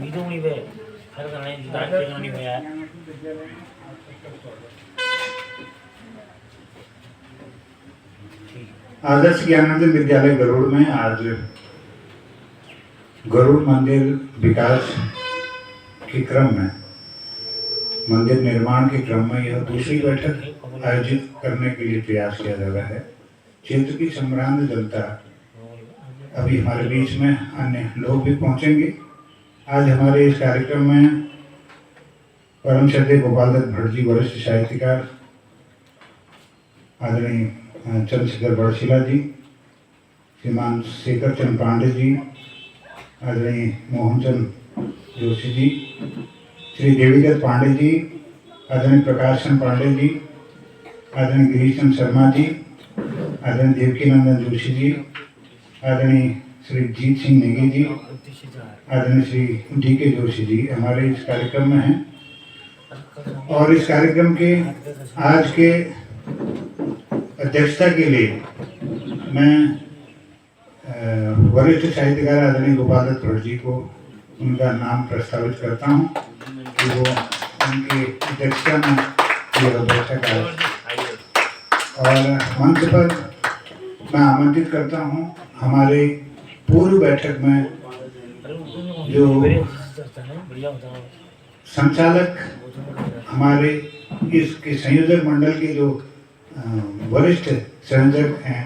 이동이 왜 다른 아니 나한테 왜 आदर्श ज्ञानानंद विद्यालय गरुड़ में आज गरुड़ मंदिर विकास के क्रम में मंदिर निर्माण के क्रम में यह दूसरी बैठक आयोजित करने के लिए प्रयास किया जा रहा है। क्षेत्र की संभ्रांत जनता अभी हमारे बीच में अन्य लोग भी पहुंचेंगे। आज हमारे इस कार्यक्रम में परम श्रद्धेय गोपाल दत्त भट्ट जी वरिष्ठ साहित्यकार, आदरणीय चंद्रशेखर बड़शिला जी, श्रीमान शेखर चंद पांडे जी, आदरणीय मोहनचंद जोशी जी, श्री देवीदत्त पांडे जी, आदरणीय प्रकाश चंद पांडे जी, आदरणीय गिरीश चंद शर्मा जी, आदरणीय देवकीनंदन जोशी जी, आदरणीय श्री जीत सिंह नेगी जी, आदरणीय श्री डी के जोशी जी हमारे इस कार्यक्रम में हैं। और इस कार्यक्रम के आज के अध्यक्षता के लिए मैं वरिष्ठ साहित्यकार आदरणीय गोपाल दत्त भट्ट जी को उनका नाम प्रस्तावित करता हूं कि वो उनकी अध्यक्षता में यह बैठक आए। और मंच पर मैं आमंत्रित करता हूं हमारे पूर्व बैठक में जो संचालक हमारे इसके संयोजक मंडल के जो वरिष्ठ संयोजक हैं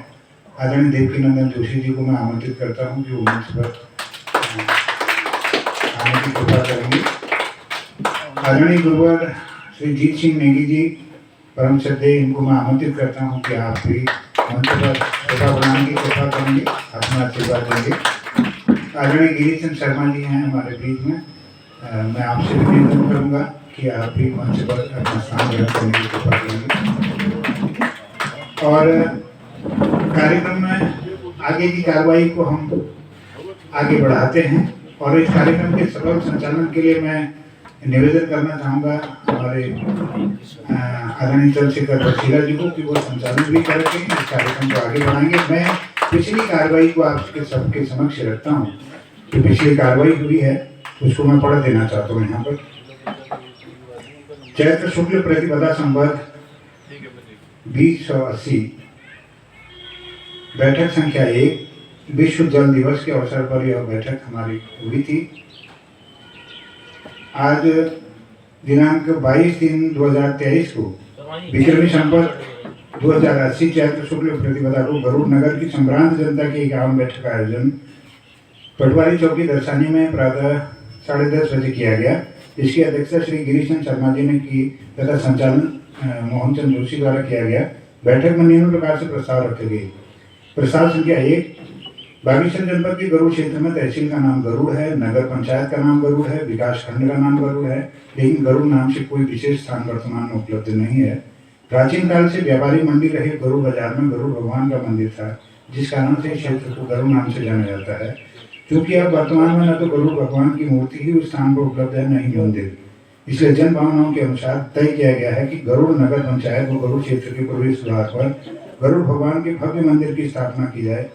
आदरणीय देवकीनंदन जोशी जी को मैं आमंत्रित करता हूं कि वो मंच पर आने की कृपा करेंगे। आदरणीय गुरुवर श्री जीत सिंह नेगी जी परम श्रद्धेय, इनको मैं आमंत्रित करता हूं कि आप भी मंच पर सभा बनाने की कृपा करेंगे, अपना आशीर्वाद देंगे। आदरणीय गिरीश चंद शर्मा जी हैं हमारे बीच में, मैं आपसे निवेदन करूंगा कि आप भी मंच पर अपना स्थान ग्रहण करने की कृपा करेंगे। और कार्यक्रम में आगे की कार्रवाई को हम आगे बढ़ाते हैं। और इस कार्यक्रम के सफल संचालन के लिए मैं निवेदन करना चाहूँगा हमारे आदरणीय चंद्रशेखर बड़शिला जी को कि वो संचालन भी करके इस कार्यक्रम को आगे बढ़ाएंगे। मैं पिछली कार्रवाई को आपके सबके समक्ष रखता हूँ कि पिछली कार्रवाई हुई है उसको मैं पढ़ देना चाहता हूँ यहाँ पर। चैत्र शुक्ल प्रतिपदा संवत 2080 बैठक संख्या 1 विश्व जल दिवस के अवसर पर यह बैठक हमारी हुई थी। आज दिनांक 22/3/2023 को विक्रमी संवत 2080 चैत्र शुक्ल प्रतिपदा को गरुड़ नगर की संभ्रांत जनता की ग्राम बैठक का आयोजन पटवारी चौकी दर्शानी में प्रातः 10:30 बजे किया गया। इसकी अध्यक्षता श्री गिरीश चंद शर्मा जी ने की तथा संचालन मोहनचंद जोशी द्वारा किया गया। बैठक में निम्न प्रकार से प्रस्ताव रखे गए। प्रस्ताव संख्या 1, बागेश्वर जनपद के गरुड़ क्षेत्र में तहसील का नाम गरुड़ है, नगर पंचायत का नाम गरुड़ है, विकास खंड का नाम गरुड़ है, लेकिन गरुड़ नाम से कोई विशेष स्थान वर्तमान में उपलब्ध नहीं है। प्राचीन काल से व्यापारी मंडी रहे गरुड़ बाजार में गरुड़ भगवान का मंदिर था, जिस कारण से क्षेत्र को गरुड़ नाम से जाना जाता है। क्योंकि अब वर्तमान में न तो गरुड़ भगवान की मूर्ति ही उस स्थान पर उपलब्ध है, न ही मंदिर, इसलिए जन भावनाओं के अनुसार तय किया गया है कि गरुड़ नगर पंचायत व गरुड़ क्षेत्र के प्रवेश द्वार पर गरुड़ भगवान के भव्य मंदिर की स्थापना की जाए,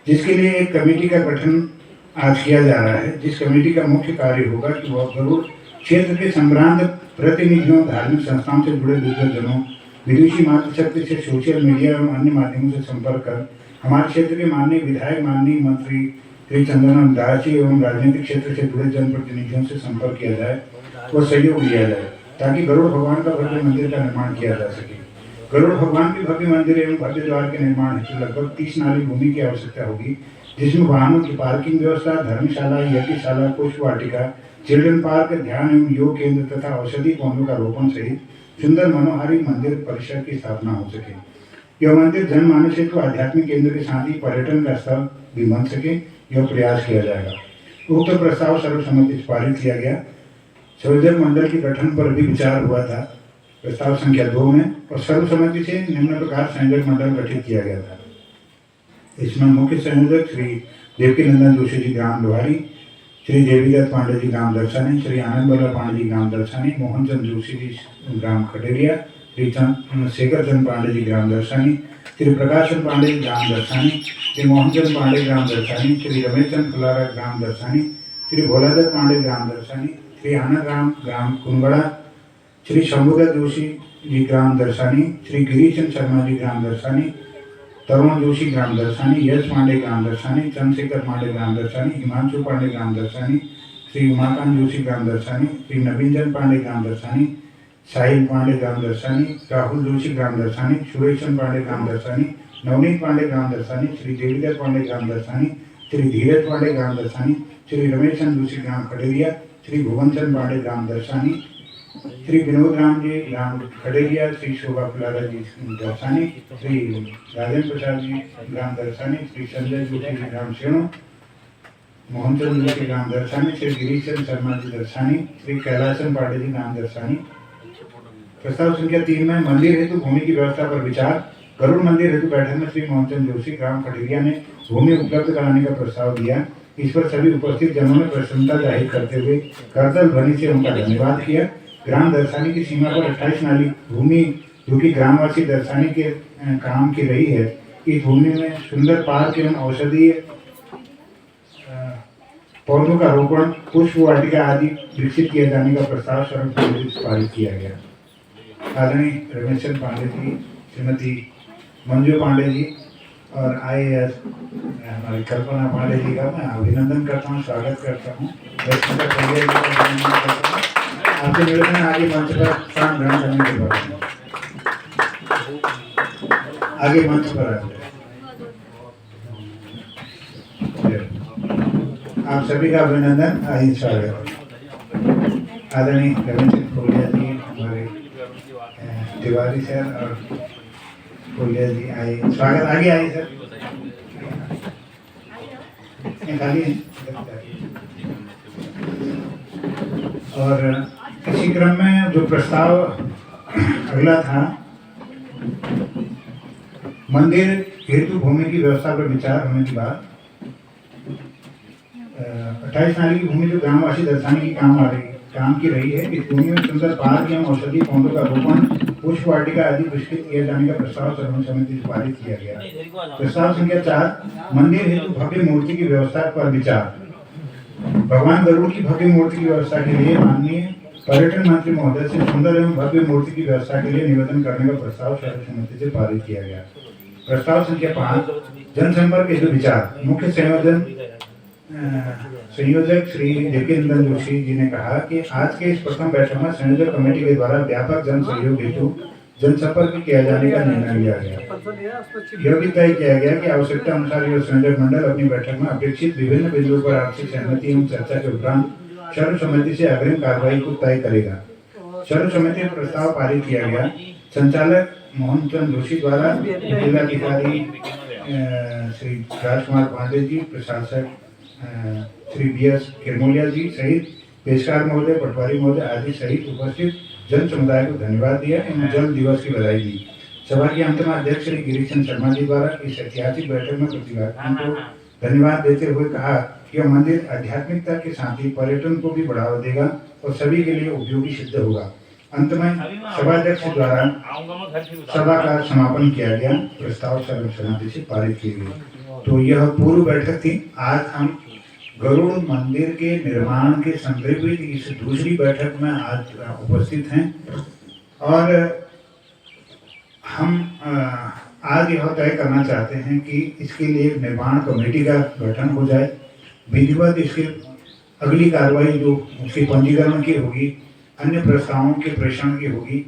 जिसके लिए एक कमेटी का गठन आज किया जा रहा है। जिस कमेटी का मुख्य कार्य होगा कि वह गरुड़ क्षेत्र के संभ्रांत प्रतिनिधियों, धार्मिक संस्थाओं से जुड़े विद्वजनों, विदेशी मातृशक्ति से सोशल मीडिया एवं अन्य माध्यमों से संपर्क कर हमारे क्षेत्र के माननीय विधायक, माननीय मंत्री श्री चंद्रनाथ दास जी एवं राजनीतिक क्षेत्र से जुड़े जनप्रतिनिधियों से संपर्क किया जाए और सहयोग लिया जाए, ताकि गरुड़ भगवान का भव्य मंदिर का निर्माण किया जा सके। गरुड़ भगवान के भव्य मंदिर एवं भव्य द्वार के निर्माण हेतु लगभग 30 नाली भूमि की आवश्यकता होगी, जिसमें वाहनों की पार्किंग व्यवस्था, धर्मशाला, यज्ञशाला, पुष्प वाटिका, चिल्ड्रन पार्क, ध्यान एवं योग केंद्र तथा औषधि पौधों का रोपण सहित सुंदर मनोहारी मंदिर परिसर की स्थापना हो सके। यह मंदिर जनमानस हेतु आध्यात्मिक केंद्र के साथ ही पर्यटन का स्थल भी बन सके, यह प्रयास किया जाएगा। उक्त प्रस्ताव सर्वसम्मति से पारित किया गया। संयोजक मंडल के गठन पर भी विचार हुआ था प्रस्ताव संख्या 2 में, और सर्वसम्मति से निम्न प्रकार संयोजक मंडल गठित किया गया था। इसमें मुख्य संयोजक श्री देवकीनंदन जोशी जी ग्राम लोहारी, श्री देवीदत्त पांडे जी ग्राम दर्शानी, श्री आनंद बल्लभ पांडे जी ग्राम दर्शानी, मोहनचंद जोशी जी ग्राम खटेरिया, श्री शेखर चंद पांडे जी ग्राम दर्शानी, श्री प्रकाश चंद पांडे ग्राम दर्शानी, श्री मोहनचंद पांडे ग्राम दर्शानी, श्री रमेश चंद फुलारा ग्राम दर्शानी, श्री भोलादत्त पांडे ग्राम दर्शानी, श्री आनंद राम ग्राम कुंगड़ा, श्री शंभुदत्त जोशी जी ग्राम दर्शानी, श्री गिरीशचंद शर्मा जी ग्राम दर्शानी, तरुण जोशी ग्राम दर्शानी, यश पांडे ग्राम दर्शानी, चंद्रशेखर पांडे ग्राम दर्शानी, हिमांशु पांडे ग्राम दर्शानी, श्री उमाकांत जोशी ग्राम दर्शानी, श्री नवीनचंद पांडे ग्राम दर्शानी, साहिल पांडे ग्राम दर्शानी, राहुल जोशी ग्राम दर्शानी, सुरेशन पांडे ग्राम दर्शानी, नवनीत पांडे ग्राम दर्शानी, श्री देवीधर पांडे ग्राम दर्शानी, श्री धीरज पांडे ग्राम दर्शानी, श्री रमेश चंद जोशी ग्राम खडेरिया, श्री भुवन चंद पांडे ग्राम दर्शानी, श्री विनोद राम जी ग्राम खडेरिया, श्री शोभा फुलारा जी दर्शानी, श्री राजेंद्र प्रसाद जी ग्राम दर्शानी, श्री संजय जोशी जी ग्राम शेणु, मोहनचंद जी ग्राम दर्शानी, श्री गिरीशचंद शर्मा जी दर्शानी, श्री कैलासन पांडे जी ग्राम दर्शानी। प्रस्ताव संख्या 3 में मंदिर हेतु भूमि की व्यवस्था पर विचार। गरुड़ मंदिर हेतु बैठक में श्री मोहनचंद जोशी ग्राम खडेरिया ने भूमि उपलब्ध कराने का प्रस्ताव दिया। इस पर सभी उपस्थित जनों ने प्रसन्नता जाहिर करते हुए करतल ध्वनि से उनका धन्यवाद किया। ग्राम दर्शानी की सीमा पर 28 नाली भूमि जो कि ग्रामवासी दर्शानी के काम की रही है, इस भूमि में सुंदर पार्क एवं औषधीय पौधों का रोपण, पुष्प वाटिका आदि विकसित किए जाने का प्रस्ताव सर्वसम्मति से पारित किया गया। आदरणीय रमेश चंद पांडे जी, श्रीमती मंजू पांडे जी और IAS हमारी कल्पना पांडे जी का मैं अभिनंदन करता हूँ, स्वागत करता हूँ। आपके निवेदन आगे मंच पर स्थान ग्रहण करने के बाद आगे मंच पर आ जाए। आप सभी का अभिनंदन, आइए स्वागत। आदरणीय रविंद्र खोलिया जी, हमारे तिवारी सर और खोलिया जी, आइए स्वागत। आगे आइए सर, खाली और इसी क्रम में जो प्रस्ताव अगला था, मंदिर हेतु भूमि की व्यवस्था पर विचार होने के बाद 28 नाली की भूमि जो ग्रामवासी दर्शाने की काम की रही है, इस भूमि में सुंदर पार्क एवं औषधीय पौधों का रोपण, पुष्प वाटिका आदि विकसित किए जाने का प्रस्ताव सर्वसम्मति से पारित किया गया। प्रस्ताव संख्या 4, मंदिर हेतु भव्य मूर्ति की व्यवस्था पर विचार। भगवान गरुड़ की भव्य मूर्ति की व्यवस्था के लिए माननीय पर्यटन मंत्री महोदय से सुंदर एवं भव्य मूर्ति की व्यवस्था के लिए निवेदन करने का प्रस्ताव सर्वसम्मति से पारित किया गया। प्रस्ताव संख्या 5, जनसंपर्क हेतु विचार। मुख्य संयोजक श्री देवेंद्र जोशी जी ने कहा कि आज के इस प्रथम बैठक में संयोजक कमेटी के द्वारा व्यापक जन सहयोग हेतु जनसंपर्क किया जाने का निर्णय लिया गया। यह भी तय किया गया कि आवश्यकता अनुसार यह संयोजक मंडल अपनी बैठक में अपेक्षित विभिन्न बिंदुओं पर आपसी सहमति एवं चर्चा के उपरांत सर्वसम्मति से अग्रिम कार्रवाई को तय करेगा। सर्वसम्मति में प्रस्ताव पारित किया गया। संचालक मोहनचंद जोशी द्वारा जिलाधिकारी श्री राजकुमार पांडे जी, प्रशासक श्री BS किरमोलिया जी सहित पेशकार महोदय, पटवारी महोदय आदि सहित उपस्थित जन समुदाय को धन्यवाद दिया एवं जल दिवस की बधाई दी। सभा के अंत में अध्यक्ष श्री गिरीशचंद शर्मा जी द्वारा इस ऐतिहासिक बैठक में प्रतिभागियों को धन्यवाद देते हुए कहा कि यह मंदिर आध्यात्मिकता के साथ ही पर्यटन को भी बढ़ावा देगा और सभी के लिए उपयोगी सिद्ध होगा। अंत में सभाध्यक्ष द्वारा सभा का समापन किया गया। प्रस्ताव सर्वसम्मति से पारित किए गए। तो यह पूर्व बैठक थी। आज हम गरुड़ मंदिर के निर्माण के संदर्भ में इस दूसरी बैठक में आज उपस्थित हैं और हम आज यह तय करना चाहते हैं कि इसके लिए निर्माण कमेटी का गठन हो जाए। विधिवत इसकी अगली कार्रवाई जो उसके पंजीकरण की होगी, अन्य प्रस्तावों के प्रेषण की होगी,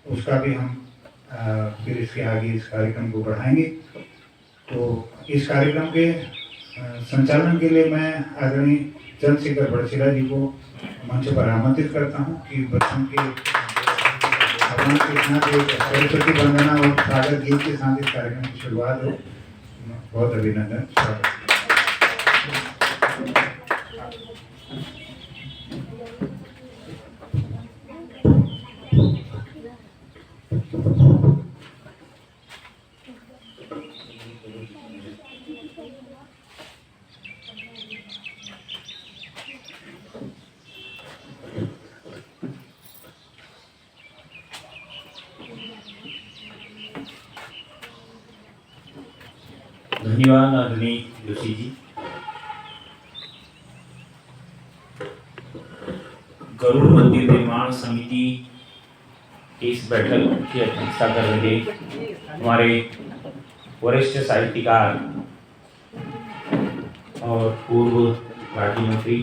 उसका भी हम फिर इसके आगे इस कार्यक्रम को बढ़ाएंगे। तो इस कार्यक्रम के संचालन के लिए मैं आदरणीय चंद्रशेखर बड़सिला जी को मंच पर आमंत्रित करता हूं कि बच्चों के भगवान के साथ एक सरस्वती वंदना और स्वागत गीत के साथ इस कार्यक्रम की शुरुआत हो। बहुत अभिनंदन, स्वागत। धन्यवाद आदरणीय जोशी जी। गरुड़ मंदिर निर्माण समिति की इस बैठक की अध्यक्षता कर रहे हमारे वरिष्ठ साहित्यकार और पूर्व राज्य मंत्री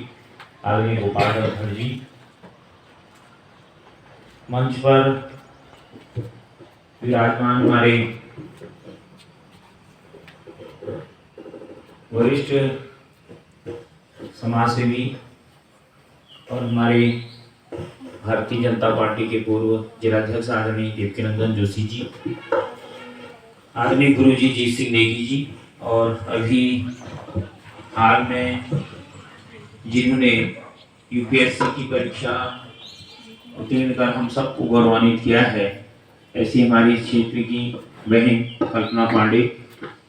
आदरणीय गोपाल धर जी, मंच पर विराजमान हमारे वरिष्ठ समाजसेवी और हमारे भारतीय जनता पार्टी के पूर्व जिलाध्यक्ष आदरणीय देवकीनंदन जोशी जी, आदरणीय गुरु जी जीत सिंह नेगी जी, और अभी हाल में जिन्होंने यूपीएससी की परीक्षा उत्तीर्ण कर हम सबको गौरवान्वित किया है, ऐसी हमारी क्षेत्र की बहन कल्पना पांडे,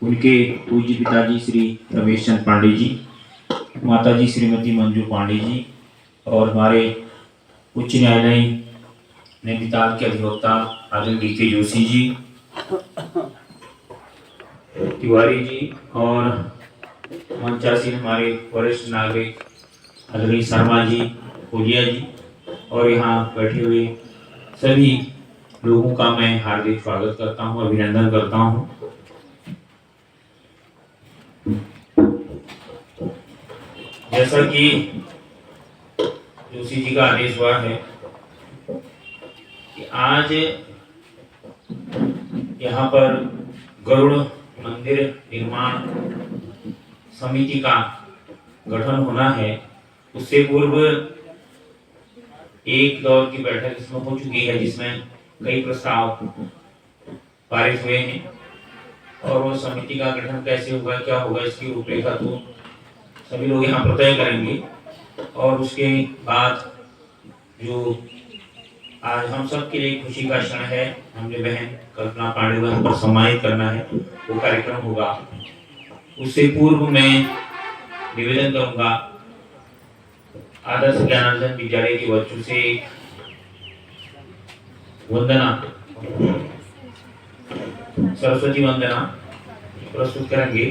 उनके पूज्य पिताजी श्री रमेश चंद पांडे जी, माताजी श्रीमती मंजू पांडे जी, और हमारे उच्च न्यायालय नैनीताल के अधिवक्ता आदरणीय डीके जोशी जी, तिवारी जी, और मंचासीन हमारे वरिष्ठ नागरिक आदरणीय शर्मा जी, कोलिया जी, और यहाँ बैठे हुए सभी लोगों का मैं हार्दिक स्वागत करता हूँ, अभिनंदन करता हूँ। जैसा कि जोशी जी का आदेश हुआ है कि आज यहाँ पर गरुड़ मंदिर निर्माण समिति का गठन होना है, उससे पूर्व एक दौर की बैठक इसमें हो चुकी है जिसमें कई प्रस्ताव पारित हुए हैं, और वो समिति का गठन कैसे होगा, क्या होगा, इसकी रूपरेखा तो सभी लोग यहाँ पर तय करेंगे। और उसके बाद जो आज हम सब के लिए खुशी का क्षण है, हमने बहन कल्पना पांडे बहन पर सम्मानित करना है, वो कार्यक्रम होगा। उससे पूर्व मैं निवेदन करूंगा आदर्श ज्ञानार्जन विद्यालय के बच्चों से वंदना, सरस्वती वंदना प्रस्तुत करेंगे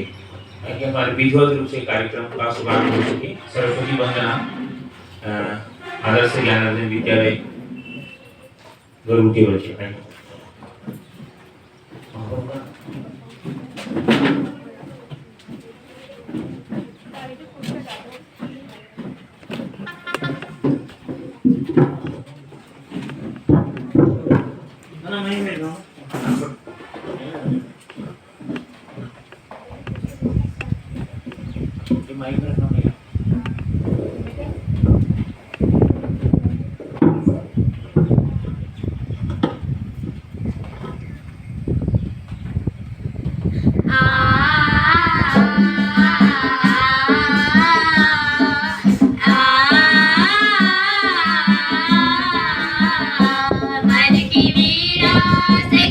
ताकि हमारे विधिवत रूप से कार्यक्रम का शुभारंभ हो सके। सरस्वती वंदना आदर्श ज्ञानार्जन विद्यालय गरुड़ के बच्चे। मन की वीरा से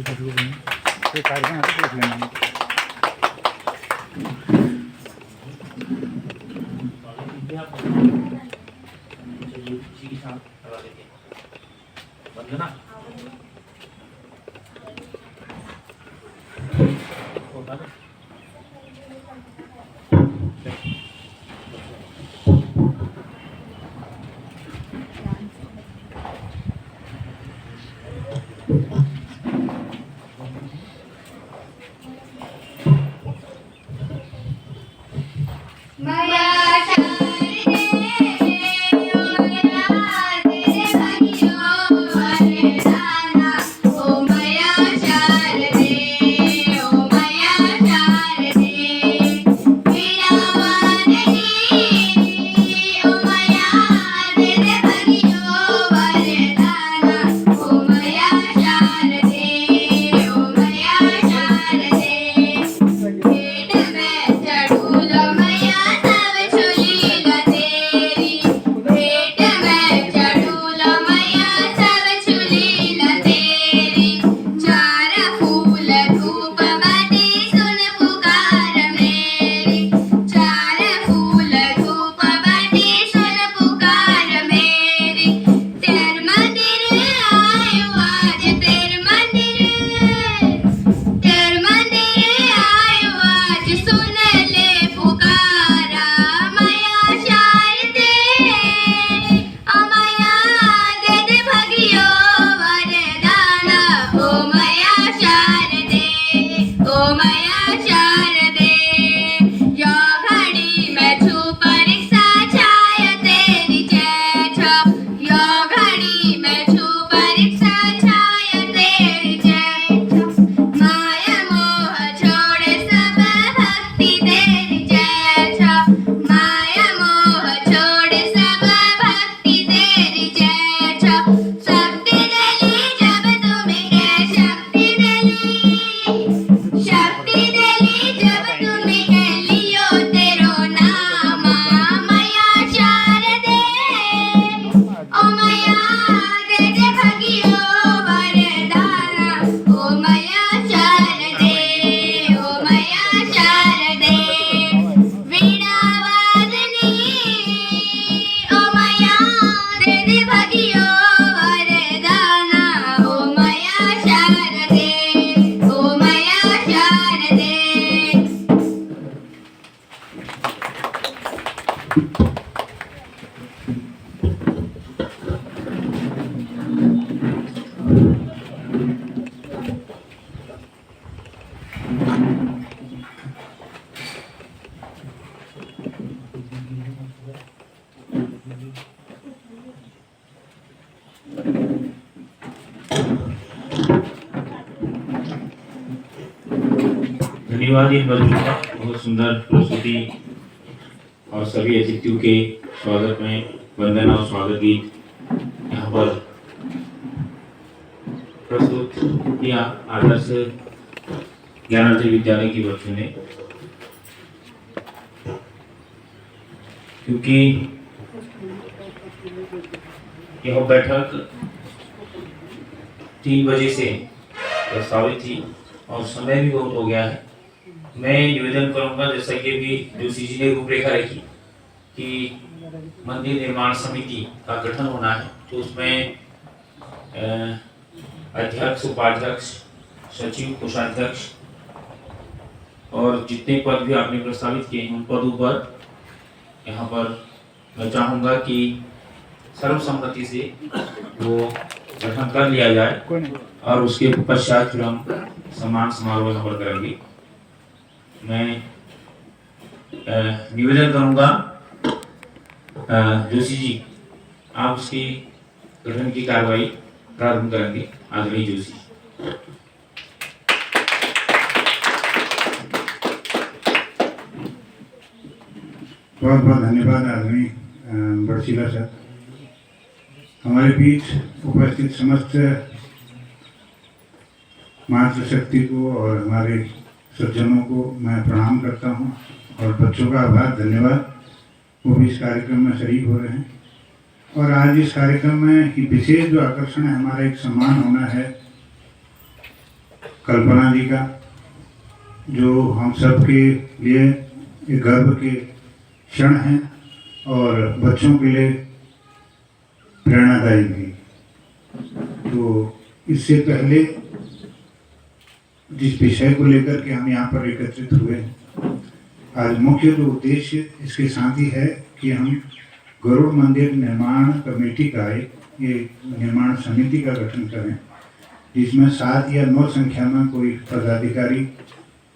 कार्यक्रम है तो देख लेना। वंदना धन्यवाद इन बच्चों का बहुत सुंदर प्रस्तुति और सभी अतिथियों के स्वागत में वंदना और स्वागत गीत यहाँ पर प्रस्तुत किया आदर्श ज्ञानार्थी विद्यालय की बच्चों ने। क्योंकि यह बैठक 3 बजे से प्रस्तावित थी और समय भी बहुत हो गया है। मैं निवेदन करूंगा, जैसा कि भी जोशी जी ने रूपरेखा रखी कि मंदिर निर्माण समिति का गठन होना है, तो उसमें अध्यक्ष, उपाध्यक्ष, सचिव, कोषाध्यक्ष और जितने पद भी आपने प्रस्तावित किए उन पदों पर यहाँ पर मैं चाहूँगा कि सर्वसम्मति से वो गठन कर लिया जाए और उसके पश्चात फिर हम सम्मान समारोह यहाँ पर करेंगे। मैं निवेदन करूँगा जोशी जी, आप उसकी गठन की कार्रवाई प्रारंभ करेंगे। आदरणीय जोशी। बहुत बहुत धन्यवाद आदरणीय बड़सीला सर। हमारे बीच उपस्थित समस्त मातृशक्ति को और हमारे सज्जनों को मैं प्रणाम करता हूं और बच्चों का आभार, धन्यवाद, वो भी इस कार्यक्रम में शरीक हो रहे हैं। और आज इस कार्यक्रम में विशेष जो आकर्षण है, हमारा एक सम्मान होना है कल्पना जी का, जो हम सब के लिए एक गर्व के क्षण हैं और बच्चों के लिए प्रेरणादायी भी। तो इससे पहले जिस विषय को लेकर के हम यहाँ पर एकत्रित हुए हैं, आज मुख्य जो उद्देश्य इसके साथ ही है कि हम गरुड़ मंदिर निर्माण कमेटी का ये निर्माण समिति का गठन करें, जिसमें 7 या 9 संख्या में कोई पदाधिकारी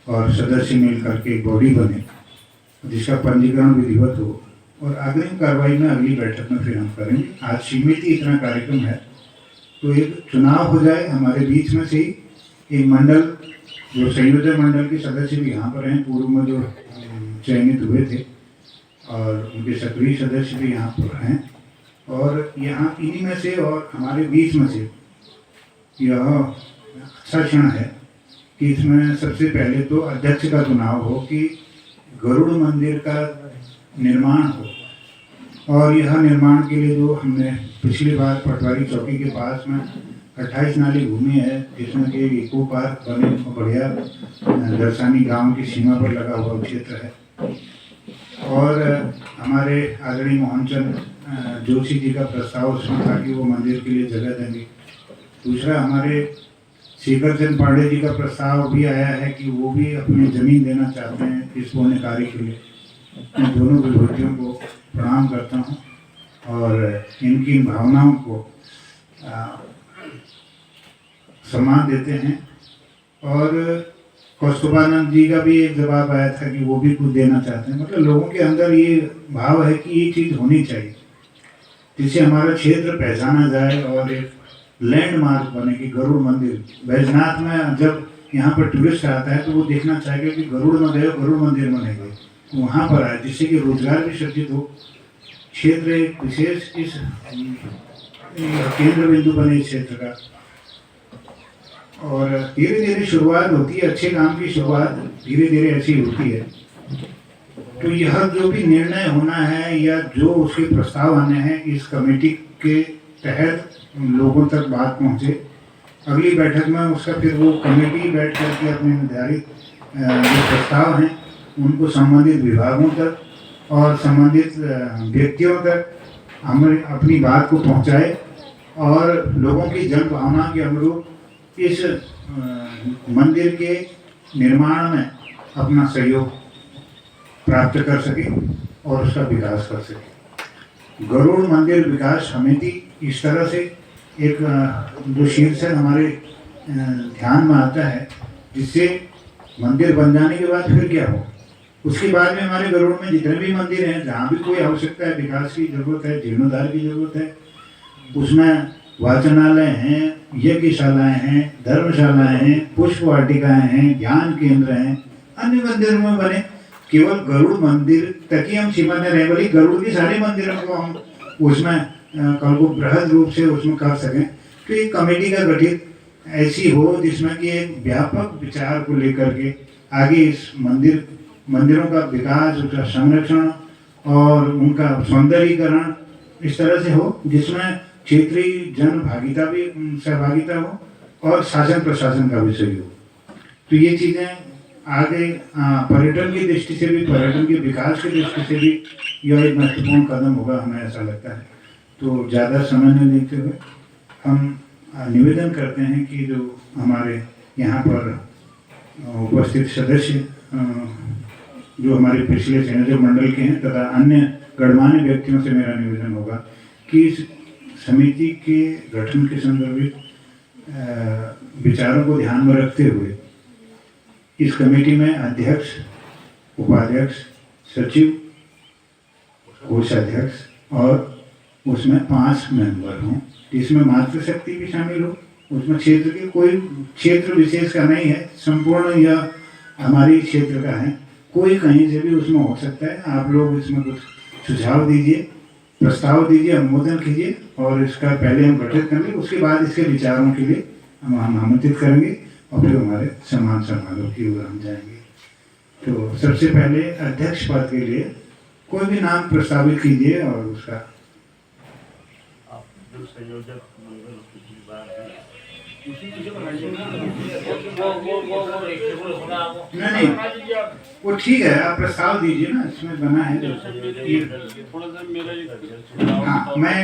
और सदस्य मिल करके एक बॉडी बने, जिसका पंजीकरण विधिवत हो और अग्रिम कार्रवाई में अगली बैठक में फिर हम करेंगे। आज सीमित ही इतना कार्यक्रम है, तो एक चुनाव हो जाए हमारे बीच में से ही एक मंडल, जो संयोजक मंडल के सदस्य भी यहाँ पर हैं, पूर्व में जो चयनित हुए थे, और उनके सक्रिय सदस्य भी यहाँ पर हैं, और यहाँ इन्हीं में से और हमारे बीच में से यह अच्छा क्षण है कि इसमें सबसे पहले तो अध्यक्ष का चुनाव हो कि गरुड़ मंदिर का निर्माण हो। और यह निर्माण के लिए जो हमने पिछली बार पटवारी चौकी के पास में 28 नाली भूमि है, जिसमें कि इको पार्क बने, बढ़िया दर्शनी गांव की सीमा पर लगा हुआ क्षेत्र है। और हमारे आदरणीय मोहनचंद जोशी जी का प्रस्ताव उसमें था कि वो मंदिर के लिए जगह देंगे। दूसरा, हमारे शेखर चंद पांडे जी का प्रस्ताव भी आया है कि वो भी अपनी ज़मीन देना चाहते हैं इस पुण्य कार्य के लिए। मैं दोनों विभूतियों को प्रणाम करता हूँ और इनकी भावनाओं को सम्मान देते हैं। और कौस्तुभानंद जी का भी एक जवाब आया था कि वो भी कुछ देना चाहते हैं। मतलब लोगों के अंदर ये भाव है कि ये चीज़ होनी चाहिए, जिससे हमारा क्षेत्र पहचाना जाए और एक लैंडमार्क बने कि गरुड़ मंदिर। बैजनाथ में जब यहाँ पर टूरिस्ट आता है तो वो देखना चाहेगा कि गरुड़ में गए, गरुड़ मंदिर में नहीं गए, तो वहाँ पर आए, जिससे कि रोजगार भी सृजित हो। क्षेत्र एक विशेष इस केंद्र बिंदु बने इस क्षेत्र का। और धीरे धीरे शुरुआत होती है, अच्छे काम की शुरुआत धीरे धीरे ऐसी होती है। तो यह जो भी निर्णय होना है या जो उसके प्रस्ताव आने हैं, इस कमेटी के तहत लोगों तक बात पहुंचे। अगली बैठक में उसका फिर वो कमेटी बैठ करके अपने निर्धारित जो प्रस्ताव हैं उनको संबंधित विभागों तक और संबंधित व्यक्तियों तक हमें अपनी बात को पहुंचाए और लोगों की जन भावना के अनुरूप इस मंदिर के निर्माण में अपना सहयोग प्राप्त कर सके और उसका विकास कर सके। गरुड़ मंदिर विकास समिति इस तरह से एक जो शीर्षक हमारे ध्यान में आता है, जिससे मंदिर बन जाने के बाद फिर क्या हो, उसके बाद में हमारे गरुड़ में जितने भी मंदिर हैं, जहाँ भी कोई आवश्यकता है, विकास की जरूरत है, जीर्णोद्धार की जरूरत है, उसमें वाचनालय हैं, यज्ञशालाएँ हैं, धर्मशालाएँ हैं, पुष्प वाटिकाएँ हैं, ध्यान केंद्र हैं, अन्य मंदिरों में बने। केवल गरुड़ मंदिर तक ही हम सीमा में रहे, बल्कि गरुड़ के सारे मंदिरों को हम उसमें कल को बृहद रूप से उसमें कर सकें। तो एक कमेटी का गठित ऐसी हो जिसमें कि एक व्यापक विचार को लेकर के आगे इस मंदिरों का विकास, उसका संरक्षण और उनका सौंदर्यीकरण इस तरह से हो जिसमें क्षेत्रीय जन भागीता भी सहभागिता हो और शासन प्रशासन का भी सहयोग। तो ये चीज़ें आगे पर्यटन की दृष्टि से भी, पर्यटन के विकास की दृष्टि से भी यह एक महत्वपूर्ण कदम होगा, हमें ऐसा लगता है। तो ज़्यादा समय नहीं लेते हुए हम निवेदन करते हैं कि जो हमारे यहाँ पर उपस्थित सदस्य जो हमारे पिछले संयोजक मंडल के हैं तथा अन्य गणमान्य व्यक्तियों से मेरा निवेदन होगा कि इस समिति के गठन के संदर्भित विचारों को ध्यान में रखते हुए इस कमेटी में अध्यक्ष, उपाध्यक्ष, सचिव, कोषाध्यक्ष और उसमें 5 मेंबर हों, जिसमें मातृशक्ति भी शामिल हो। उसमें क्षेत्र के कोई क्षेत्र विशेष का नहीं है, संपूर्ण यह हमारी क्षेत्र का है, कोई कहीं से भी उसमें हो सकता है। आप लोग इसमें कुछ सुझाव दीजिए, प्रस्ताव दीजिए, अनुमोदन कीजिए और इसका पहले हम गठित करेंगे, उसके बाद इसके विचारों के लिए हम आमंत्रित करेंगे और फिर हमारे सम्मान समारोह की ओर हम जाएंगे। तो सबसे पहले अध्यक्ष पद के लिए कोई भी नाम प्रस्तावित कीजिए और उसका जो संयोजक मंगल पिछली बार है उसी की बनाइए ना। नहीं वो ठीक है, आप प्रस्ताव दीजिए ना, इसमें बना है जो थोड़ा सा मेरा एक हाँ, मैं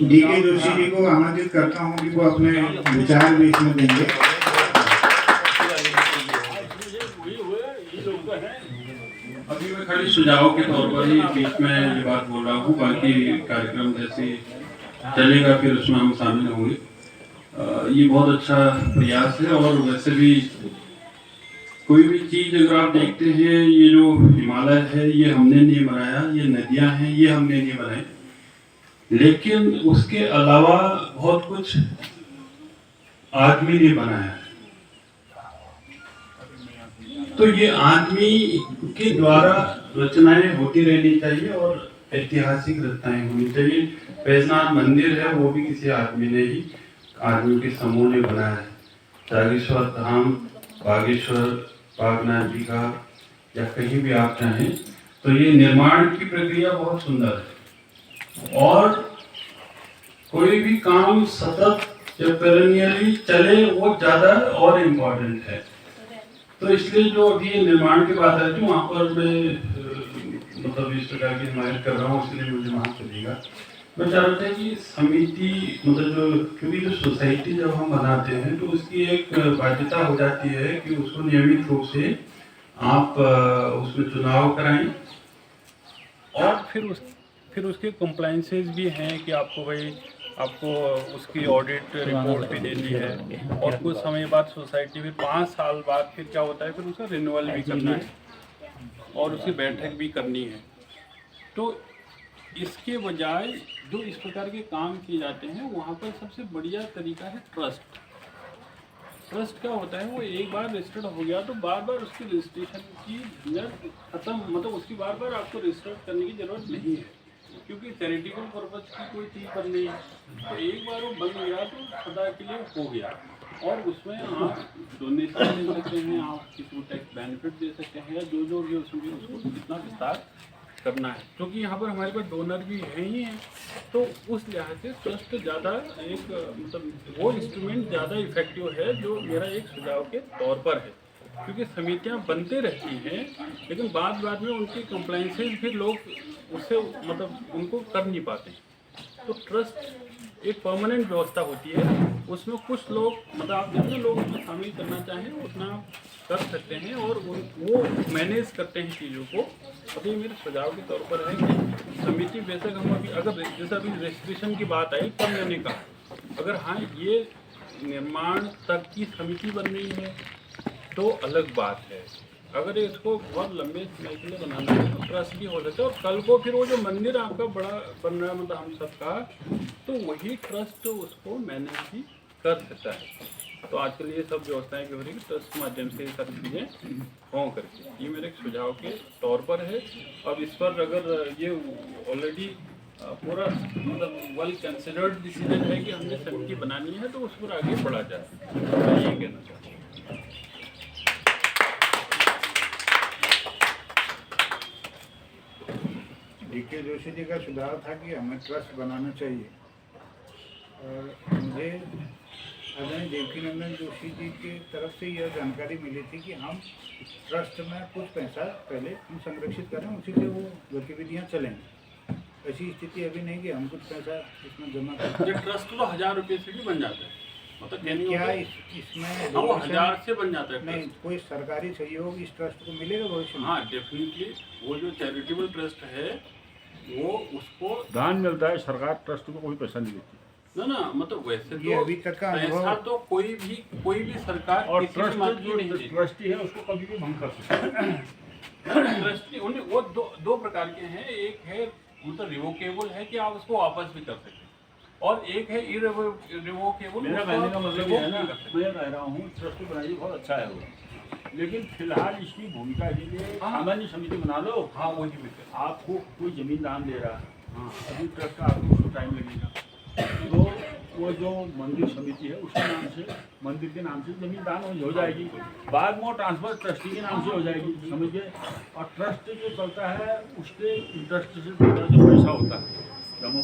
डीके जोशी जी को आमंत्रित करता हूँ कि वो अपने विचार भी इसमें देंगे। अभी मैं खाली सुझाव के तौर पर ही बीच में ये बात बोल रहा हूँ, बाकी कार्यक्रम जैसे चलेगा फिर उसमें हम शामिल होंगे। ये बहुत अच्छा प्रयास है। और वैसे भी कोई भी चीज़ अगर आप देखते हैं, ये जो हिमालय है ये हमने नहीं बनाया, ये नदियाँ हैं ये हमने नहीं बनाई, लेकिन उसके अलावा बहुत कुछ आदमी ने बनाया है। तो ये आदमी के द्वारा रचनाएं होती रहनी चाहिए और ऐतिहासिक रचनाएं होनी चाहिए। बैजनाथ मंदिर है वो भी किसी आदमी ने ही, आदमी के समूह ने बनाया है। जागेश्वर धाम, बागेश्वर, बागनाथ जी का या कहीं भी आप चाहें, तो ये निर्माण की प्रक्रिया बहुत सुंदर है। और कोई भी काम सतत या पेरेनियरली चले वो ज़्यादा और इम्पोर्टेंट है। तो इसलिए जो अभी निर्माण की बात है जो वहाँ पर मैं मतलब इस प्रकार की हिमायत कर रहा हूँ, इसलिए मुझे वहाँ चलेगा। मैं चाह रहा था कि समिति मतलब जो, क्योंकि जो सोसाइटी जब हम बनाते हैं तो उसकी एक बाध्यता हो जाती है कि उसको नियमित रूप से आप उसमें चुनाव कराएं। और फिर उसके कंप्लाइंसेस भी हैं कि आपको भाई आपको उसकी ऑडिट रिपोर्ट भी देनी है, और कुछ समय बाद सोसाइटी में 5 साल बाद फिर क्या होता है, फिर उसका रिन्यूअल भी करना है और उसकी बैठक भी करनी है। तो इसके बजाय जो इस प्रकार के काम किए जाते हैं वहाँ पर सबसे बढ़िया तरीका है ट्रस्ट। ट्रस्ट क्या होता है, वो एक बार रजिस्टर्ड हो गया तो बार बार उसकी रजिस्ट्रेशन की झंझट खत्म, मतलब उसकी बार बार आपको रजिस्टर करने की ज़रूरत नहीं है, क्योंकि चैरिटेबल पर्पज की कोई चीज़ बन रही है। तो एक बार वो बन गया तो सदा के लिए हो गया, और उसमें आप डोनेशन दे सकते हैं, आप किसी को टैक्स बेनिफिट दे सकते हैं, या जो भी उसमें उसको कितना विस्तार करना है। क्योंकि यहाँ पर हमारे पास डोनर भी हैं ही हैं, तो उस लिहाज से ट्रस्ट ज़्यादा एक मतलब वो इंस्ट्रूमेंट ज़्यादा इफेक्टिव है, जो मेरा एक सुझाव के तौर पर है। क्योंकि समितियाँ बनते रहती हैं, लेकिन बाद में उनकी कंप्लाइंसेस फिर लोग उससे मतलब उनको कर नहीं पाते। तो ट्रस्ट एक परमानेंट व्यवस्था होती है, उसमें कुछ लोग मतलब आप जितने लोग उसमें शामिल करना चाहें उतना कर सकते हैं, और वो मैनेज करते हैं चीज़ों को। अभी मेरे सुझाव के तौर पर है कि समिति बेशक हम अभी अगर जैसे अभी रजिस्ट्रेशन की बात आई तब मैंने कहा, अगर हाँ ये निर्माण तक की समिति बन रही है तो अलग बात है। अगर इसको बहुत लंबे समय के लिए बनाना है तो ट्रस्ट भी हो सकता है, और कल को फिर वो जो मंदिर आपका बड़ा बन रहा है मतलब हम सबका, तो वही ट्रस्ट उसको मैनेज भी कर सकता है। तो आजकल ये सब व्यवस्थाएं भी हो रही है ट्रस्ट के माध्यम से ये सारी चीज़ें हों करके, ये मेरे एक सुझाव के तौर पर है। अब इस पर अगर ये ऑलरेडी पूरा मतलब वेल कंसिडर्ड डिसीजन है कि हमने समिति बनानी है, तो उस पर आगे बढ़ा जाए, मैं ये कहना चाहता हूँ। डीके जोशी जी का सुझाव था कि हमें ट्रस्ट बनाना चाहिए, और मुझे आदरणीय देवकीनंदन जोशी जी की तरफ से यह जानकारी मिली थी कि हम ट्रस्ट में कुछ पैसा पहले हम संरक्षित करें, उसी से वो गतिविधियाँ चलेंगी। ऐसी स्थिति अभी नहीं कि हम कुछ पैसा इसमें जमा करें। ये ट्रस्ट तो 1000 रुपये से भी बन जाता है, मतलब क्या इसमें वो 1000 से बन जाता है। नहीं, कोई सरकारी सहयोग इस ट्रस्ट को मिलेगा भविष्य में? हाँ डेफिनेटली, वो जो चैरिटेबल ट्रस्ट है वो उसको दान मिलता है, सरकार ट्रस्ट को कोई पैसा नहीं देती। ना मतलब वैसे ये तो अभी तक का पैसा अनुभव, तो कोई भी सरकार और किसी भी ट्रस्ट माध्यम जो नहीं देती। ट्रस्टी है उसको कभी भी भंग कर सकते हैं। ट्रस्टी उन्हें वो दो प्रकार के हैं, एक है मतलब रिवोकेबल है कि आप उसको वापस भी कर सकते हैं, और एक है इरिवोकेबल। मेरा कहने का मतलब ये है ना, मैं कह रहा हूँ ट्रस्ट बनाइए बहुत अच्छा है वो, लेकिन फिलहाल इसकी भूमिका के लिए सामान्य समिति बना लो। हाँ वही बेहतर। आपको कोई जमीन दान दे रहा है, हाँ अभी ट्रस्ट का आपको उसको टाइम लगेगा, तो वो जो मंदिर समिति है उसके नाम से, मंदिर के नाम से जमीन दान हो जाएगी, बाद में वो ट्रांसफर ट्रस्टी के नाम से हो जाएगी, समझिए। और ट्रस्ट जो चलता है उसके इंटरेस्ट से जो पैसा होता है, जमा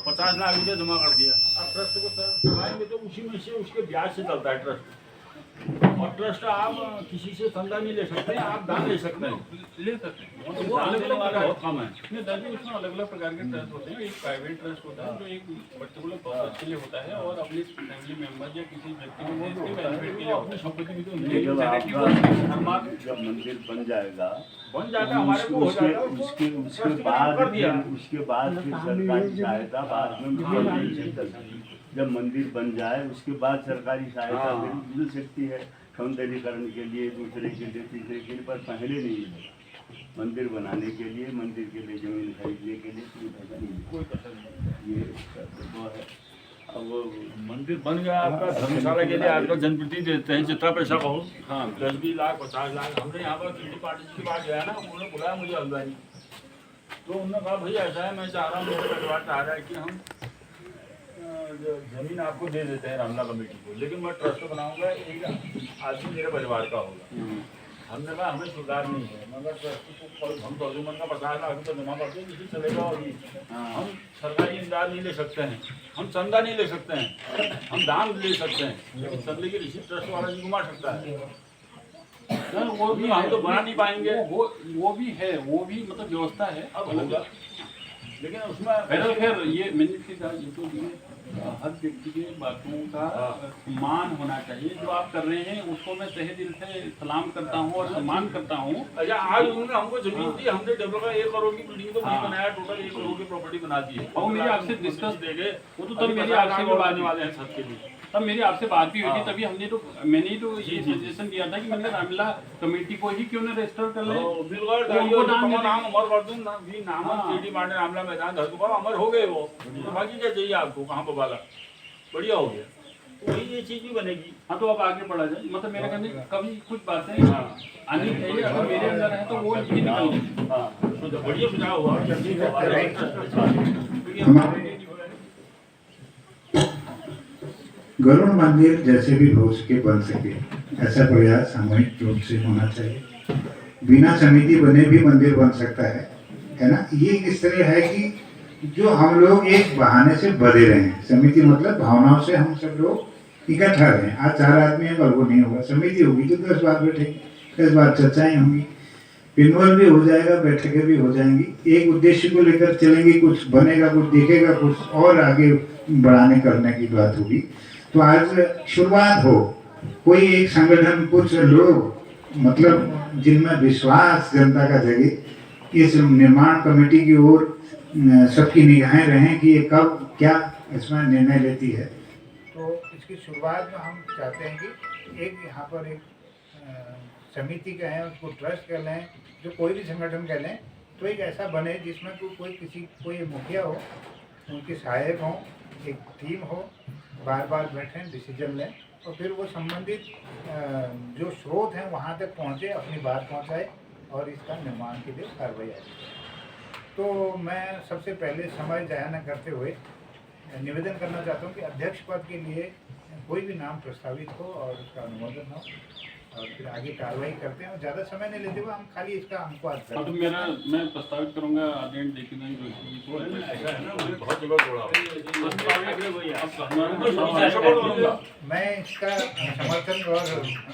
50 50 लाख रुपये जमा कर दिया। अब ट्रस्ट को सर चलाएंगे तो उसी में से उसके ब्याज से चलता है ट्रस्ट। और ट्रस्ट आप किसी से चंदा नहीं ले सकते, आप दान ले सकते हैं। ले सकते हैं। तो वो अलग अलग वाला बहुत कम है। नहीं दादी, उसमें अलग अलग प्रकार के ट्रस्ट होते हैं। एक प्राइवेट ट्रस्ट होता है जो एक पर्टिकुलर पर्पज के लिए होता है और अपने फैमिली मेंबर या किसी व्यक्ति को उसके बेनिफिट के लिए अपनी संपत्ति भी तो एक जब चैरिटी को जब मंदिर बन जाएगा बन जाता है, हमारे को हो जाएगा, उसके उसको उसके ट्रस्ट में नाम कर दिया। बाद फिर सरकारी सहायता बाद में मिल सकती है। जब मंदिर बन जाए उसके बाद सरकारी सहायता फिर मिल सकती है सौंदर्यीकरण के लिए, दूसरे के लिए, तीसरे के लिए, पर पहले नहीं मिलेगा। मंदिर बनाने के लिए, मंदिर के लिए जमीन खरीदने के लिए कोई पैसा नहीं मिलेगा। कोई कसर नहीं। ये वो है। अब मंदिर बन गया आपका, धर्मशाला के लिए आजकल जनप्रति देते हैं जितना पैसा कहो। हाँ, 10-20 लाख 50 लाख। हमने यहाँ पर किसी पार्टी की बात गया ना, उन्होंने बुलाया मुझे हल्द्वानी, तो उन्होंने कहा भाई ऐसा है, मैं चाह रहा हूँ, मेरे परिवार चाह रहा है कि हम जमीन आपको दे देते हैं रामला कमेटी को, लेकिन मैं ट्रस्ट बनाऊंगा, एक आदमी मेरे परिवार का होगा। हमने कहा हमें सुधार नहीं है, मगर ट्रस्ट को हम कर दूँ, का 50 लाख रुपये जमा करते हैं, किसी चलेगा। और हम सरकारी इमदाद नहीं ले सकते हैं, हम चंदा नहीं ले सकते हैं, हम दान ले सकते हैं, लेकिन चंदे की रिसीप्ट ट्रस्ट वाला नहीं घुमा सकता है। वो भी हम तो बना नहीं पाएंगे। वो भी है, वो भी मतलब व्यवस्था है। अब होगा, लेकिन उसमें खैर ये मैंने इसके कहा, ये तो हर व्यक्ति के बातों का सम्मान होना चाहिए। जो आप कर रहे हैं उसको मैं तहे दिल से सलाम करता हूँ और सम्मान करता हूँ। अच्छा, आज उन्होंने हमको जमीन दी, हमने डेवलपर 1 करोड़ की बिल्डिंग तो नहीं बनाया, टोटल 1 करोड़ की प्रॉपर्टी बना दी है। और मेरी आपसे डिस्कस देंगे, वो तो तब मेरी आपसे भी बात वाले हैं छत के लिए। तब मेरी आपसे बात भी हुई थी, तभी मैंने ही तो ये सजेशन दिया था कि मैंने रामलीला कमेटी को ही क्यों न रजिस्टर कर ले। बिल्कुल नाम अमर कर दूं ना, भी नाम केडी मांडे रामला मैदान धरती पर अमर हो गए वो, तो बाकी क्या चाहिए आपको, कहाँ पर वाला बढ़िया हो गया, तो वही ये चीज भी बनेगी। हाँ, तो अब आगे बढ़ा जाए। मतलब मेरे कहने कभी कुछ बातें आनी चाहिए, अगर मेरे अंदर है तो वो लिखी निकल। हाँ, तो बढ़िया सुझाव हुआ। गरुड़ मंदिर जैसे भी हो सके बन सके, ऐसा प्रयास सामूहिक रूप से होना चाहिए। बिना समिति बने भी मंदिर बन सकता है ना। ये इस तरह है कि जो हम लोग एक बहाने से बधे रहे हैं। समिति मतलब भावनाओं से हम सब लोग इकट्ठा रहे। आज 4 आदमी हैं, कल वो नहीं होगा। समिति होगी तो 10 बार बैठेंगे, 10 बार चर्चाएं होंगी, इन्वॉल्व भी हो जाएगा, बैठकें भी हो जाएंगी। एक उद्देश्य को लेकर चलेंगे, कुछ बनेगा, कुछ दिखेगा, कुछ और आगे बढ़ाने करने की बात होगी। तो आज शुरुआत हो, कोई एक संगठन, कुछ लोग मतलब जिनमें विश्वास जनता का जगे, इस निर्माण कमेटी की ओर सबकी निगाहें रहें कि ये कब क्या इसमें निर्णय लेती है। तो इसकी शुरुआत में हम चाहते हैं कि एक यहाँ पर एक समिति कहें, उसको ट्रस्ट कह लें, जो कोई भी संगठन कह लें, तो एक ऐसा बने जिसमें कोई मुखिया हो, उनके सहायक हों, एक टीम हो, बार बार बैठें, डिसीजन लें और फिर वो संबंधित जो स्रोत हैं वहाँ तक पहुँचे, अपनी बात पहुँचाए और इसका निर्माण के लिए कार्रवाई आए। तो मैं सबसे पहले समय जाया न करते हुए निवेदन करना चाहता हूँ कि अध्यक्ष पद के लिए कोई भी नाम प्रस्तावित हो और उसका अनुमोदन हो और फिर आगे कार्रवाई करते हैं। और ज़्यादा समय नहीं लेते हुए हम खाली इसका हमको हाँ, तो मैं प्रस्तावित करूंगा आदरणीय दीक्षित जोशी को। ऐसा है ना, मुझे बहुत जगह जोड़ा मैं इसका समर्थन और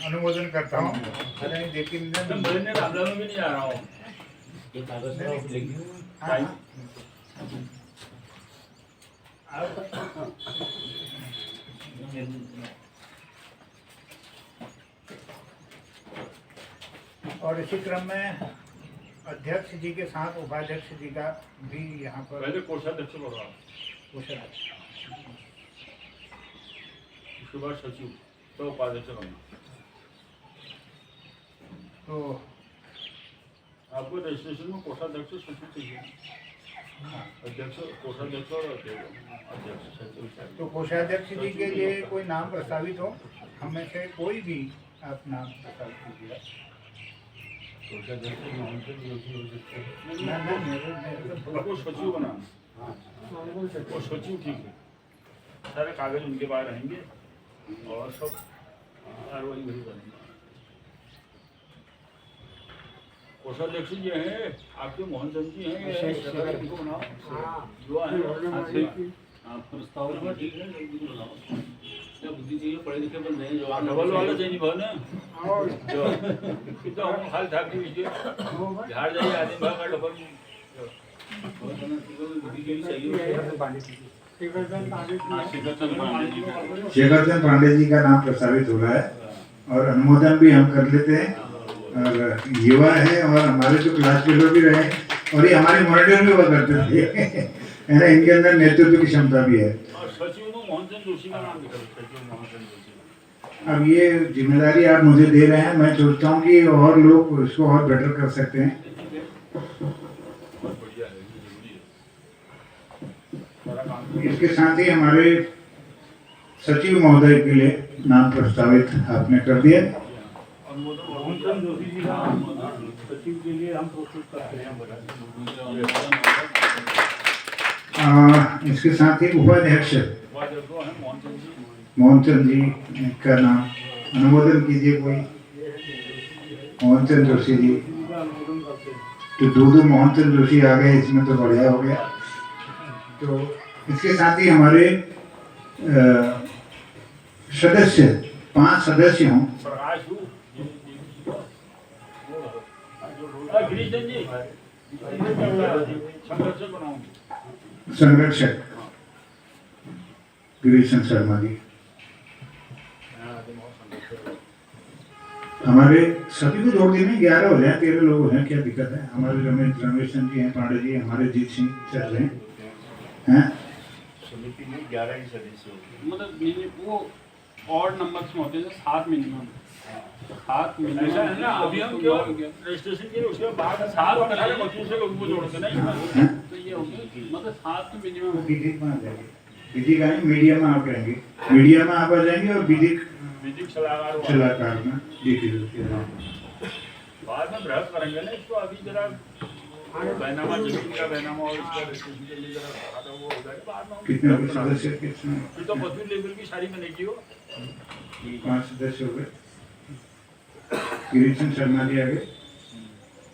अनुमोदन करता हूँ। आदरणीय दीक्षित मैं रामला में भी नहीं आ रहा हूँ। और इसी क्रम में अध्यक्ष जी के साथ उपाध्यक्ष जी का भी यहाँ पर पहले कोषाध्यक्ष बोल रहा हूँ, कोषाध्यक्ष, उसके बाद सचिव, तो उपाध्यक्ष बनना। तो आपको रजिस्ट्रेशन में कोषाध्यक्ष सचिव चाहिए, अध्यक्ष, कोषाध्यक्ष और अध्यक्ष सचिव। तो कोषाध्यक्ष जी के लिए कोई नाम प्रस्तावित हो, हम में से कोई भी आप नाम प्रस्तावित कीजिएगा। वो सचिव बनाना, वो सचिव ठीक है, सारे कागज उनके पास रहेंगे और सब कार्रवाई वही बनेगी। कोषाध्यक्ष जी हैं आपके मोहन चंद जी हैं, उनको बनाओ, युवा हैं। प्रस्ताव ठीक है क्या बुद्धि चाहिए पढ़े लिखे बंदे हैं जो डबल वाला चाहिए भाव ना जो कितना हम हाल था कि झाड़ जाइए आदमी भाग का डबल बुद्धि चाहिए शेखर चंद पांडे जी का नाम प्रस्तावित हो रहा है और अनुमोदन भी हम कर लेते हैं। और युवा है और हमारे जो क्लास फेलो भी रहे और ये हमारे मॉनिटर भी हुआ करते थे है ना, इनके अंदर नेतृत्व की क्षमता भी है। और सचिव को मोहनचंद जोशी का नाम लिखा सचिव मोहनचंद जोशी। अब ये जिम्मेदारी आप मुझे दे रहे हैं, मैं सोचता हूँ कि और लोग इसको और बेटर कर सकते हैं। इसके साथ ही हमारे सचिव महोदय के लिए नाम प्रस्तावित आपने कर दिया। मोहनचंद जोशी जी का सचिव के लिए हम प्रस्तुत करते हैं। इसके साथ ही उपाध्यक्ष मोहनचंद जी का नाम अनुमोदन कीजिए कोई। मोहनचंद जोशी जी, तो दो मोहनचंद जोशी आ गए, इसमें तो बढ़िया हो गया। तो इसके साथ ही हमारे सदस्य 5 सदस्य हों। संरक्षक गिरीशन शर्मा जी। हमारे सभी को जोड़ देने 11 हो जाए, 13 लोग हैं, क्या दिक्कत है। हमारे रमेश चंद जी हैं, पांडे जी, हमारे जीत सिंह चल रहे हैं। समिति में 11 ही सदस्य होते हैं। मतलब वो ऑड नंबर्स में होते हैं 7 मिनिमम 7 मिनिमम ऐसा है ना। अभी हम क्यों रजिस्ट्रेशन किए उसके बाद 7 18 बच्चों से लोगों को जोड़ते नहीं तो ये हो गया मतलब 7 मिनिमम। विधिक में आ जाएंगे, विधिक आए मीडिया में आप रहेंगे, मीडिया में आप आ जाएंगे और विधिक सलाहकार में बाद में बहस करेंगे ना इसको। अभी जरा बैनामा जमीन का बैनामा और इसका रजिस्ट्रेशन के लिए जरा वो हो जाएगा बाद में। कितने सदस्य कितने? फिर तो बदली लेवल की सारी मैंने की हो 5 सदस्य हो गए। गिरीशन शर्मा जी आगे,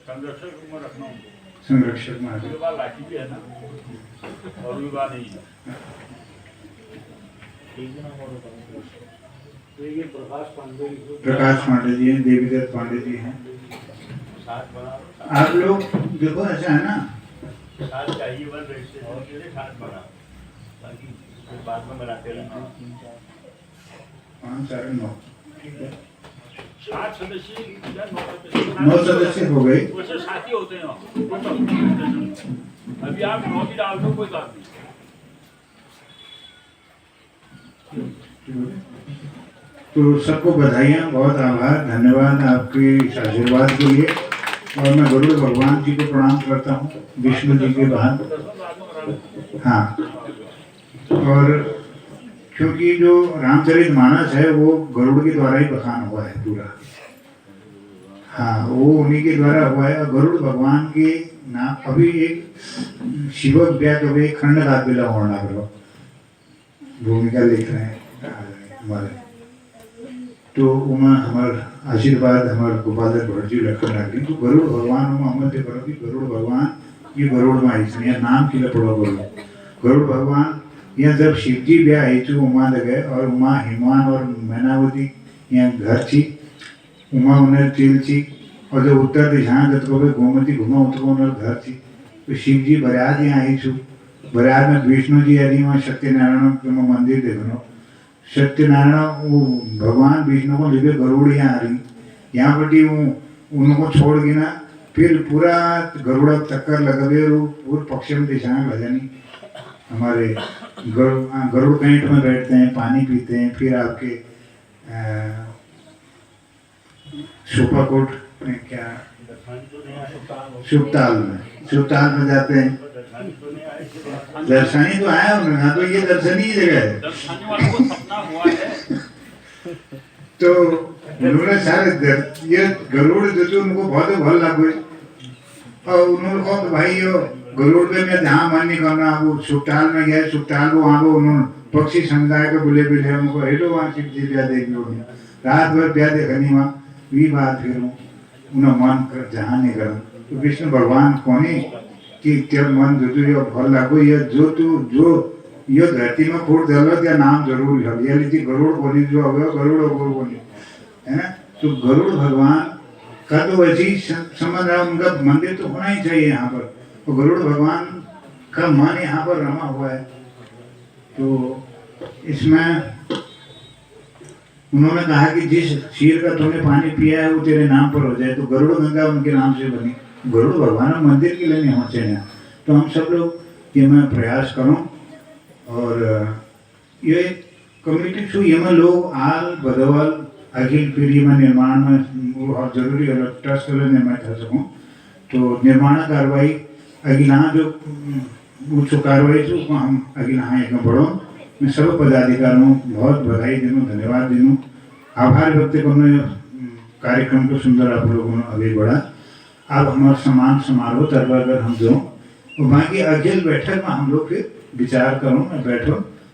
संरक्षक में रखना उनको। संरक्षक में आगे। बार लाठी भी है ना और भी बात नहीं है। प्रकाश पांडे जी हैं, देवीदत्त पांडे जी हैं। आप लोग देखो ऐसा है ना, 7 चाहिए वन रजिस्ट्रेशन के लिए 7 बना ताकि फिर बाद में बनाते रहें। 5 साढ़े 9 7 सदस्य या 9 सदस्य हो गए। वैसे साथी होते हैं अभी आप 9 भी डाल दो कोई बात नहीं। तो सबको बधाइयाँ, बहुत आभार, धन्यवाद आपके इस आशीर्वाद के लिए। और मैं गरुड़ भगवान जी को प्रणाम करता हूँ, विष्णु जी के बाद। हाँ, और क्योंकि जो रामचरितमानस है वो गरुड़ के द्वारा ही बखान हुआ है पूरा। हाँ, वो उन्हीं के द्वारा हुआ है। और गरुड़ भगवान के नाम अभी एक शिव व्याकवे खंड काव्य वर्णा करो भूमिका लिख रहे हैं हमारे। तो उमा हमार आशीर्वाद हमार गोपाल भट्ट लखन लगे तो गरुड़ भगवान मोहम्मद से करो कि गरुड़ भगवान ये गरुड़ में आई यहाँ नाम के लिए पड़ो गरुड़ भगवान। यहाँ जब शिवजी ब्याह आई थी उमा लगे और उमा हिमान और मैनावती यहाँ घर थी, उमा उन्हें तिल थी। और जब उत्तर दिशा जब गोमती घुमा उतको घर थी तो शिवजी बरियात यहाँ आई छू। बरियात में विष्णु जी यदि वहाँ सत्यनारायण मंदिर देखो, सत्यनारायण वो भगवान विष्णु को लेके गरुड़ यहाँ आ रही, यहाँ पर उनको छोड़ के ना फिर पूरा गरुड़ चक्कर लगे पूरे पश्चिम दिशा में भजनी। हमारे गरुड़ कैंट में बैठते हैं, पानी पीते हैं, फिर आपके सुपाकोट में क्या शुभताल में जाते हैं। दर्शनी तो आया उन्होंने, तो ये दर्शनीय जगह है। तो उन्होंने सारे ये गरुड़ जो उनको बहुत भल लगे और उन्होंने कहा तो भाई यो गरुड़ पे मैं ध्यान मन नहीं करना। वो सुपताल में गए, सुपताल को वहाँ को उन्होंने पक्षी समुदाय को बुले उनको हेलो वहाँ शिव जी ब्याह देखी होगी, रात भर ब्याह देखनी वहाँ भी बात फिर उन्हें मन कर जहाँ नहीं करा। तो विष्णु भगवान कोनी कि तेरे मन जो भल लगो ये जो तू जो यो धरती में फूट डालो त्या नाम जरूर हरियाली थी गरुड़ बोली जो अवे गरुड़ बोली है ना। तो गरुड़ भगवान का तो वैसी समझ रहा उनका मंदिर तो होना ही चाहिए यहाँ पर। तो गरुड़ भगवान का मन यहाँ पर रमा हुआ है। तो इसमें उन्होंने कहा कि जिस शीर का तूने पानी पिया है वो तेरे नाम पर हो जाए। तो गरुड़ गंगा उनके नाम से बनी। गरुड़ भगवान मंदिर के लिए नहीं होना चाहिए। तो हम सब लोग ये मैं प्रयास करूं और ये कम्युनिटी थ्रू ये में लोग आल बदवाल अखिल फिर ये में निर्माण में वो बहुत जरूरी है ट्रस्ट के लिए निर्माण कर सकूँ। तो निर्माण कार्रवाई अगिला जो उच्च कार्रवाई जो हम अगिला एक बढ़ो मैं सब पदाधिकारियों बहुत बधाई दूँ धन्यवाद दूँ आभार व्यक्त करने कार्यक्रम को सुंदर आप लोगों ने आगे बढ़ा। अब हमारा सम्मान समारोह तरवा अगर हम जो और बाकी अखिल बैठक में हम लोग फिर विचार करूँ मैं बैठो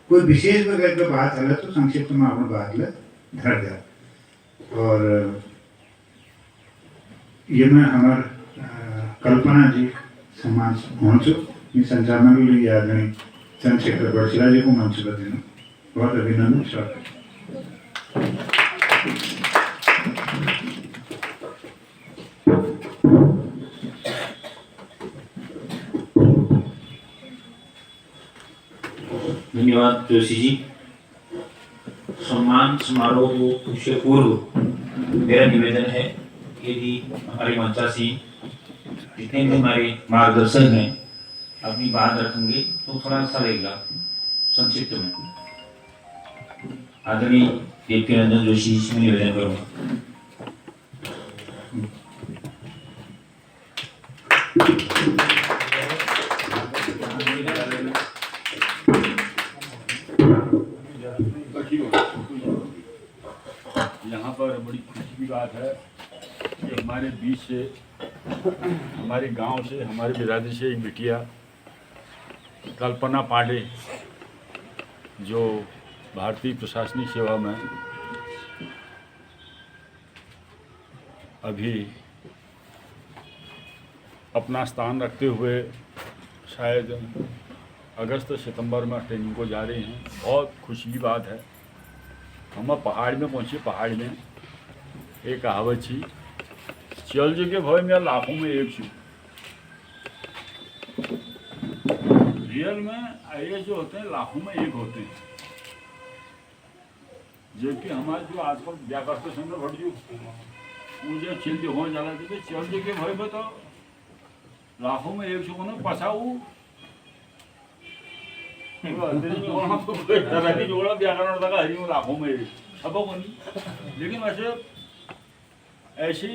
कोई विशेष वगैरह की बात है तो संक्षिप्त में अपनी बात ले धर दिया। और ये मैं हमारे कल्पना जी सम्मान पहुँचो ये संचालन के लिए आदरणीय चंद्रशेखर बड़शिला जी को मंच पर देना बहुत अभिनंदन स्वागत। धन्यवाद जोशी जी। सम्मान समारोह से पूर्व मेरा निवेदन है यदि हमारे मंचासी जितने भी हमारे मार्गदर्शक हैं अपनी बात रखेंगे तो थोड़ा अच्छा लगेगा। संक्षिप्त में आदरणीय देवकी नंदन जोशी जी से निवेदन करूँगा। यहाँ पर बड़ी खुशी की बात है कि हमारे बीच से हमारे गांव से हमारे बिरादरी से एक बिटिया कल्पना पांडे जो भारतीय प्रशासनिक सेवा में अभी अपना स्थान रखते हुए शायद अगस्त सितंबर में ट्रेनिंग को जा रही हैं। बहुत खुशी की बात है। हम पहाड़ में पहुँचे। पहाड़ में एक कहावत थी चल जो के भाई मैं लाखों में एक छू। रियल में आईएएस जो होते हैं लाखों में एक होते हैं। जबकि हमारे जो आजकल व्यापार के संदर्भ भट जो मुझे चिल जो हो जाला थे चल जो के भाई तो लाखों में एक छू को पछाऊ जोड़ा व्याकरण का हरी लाखों में सबक होनी। लेकिन वैसे ऐसी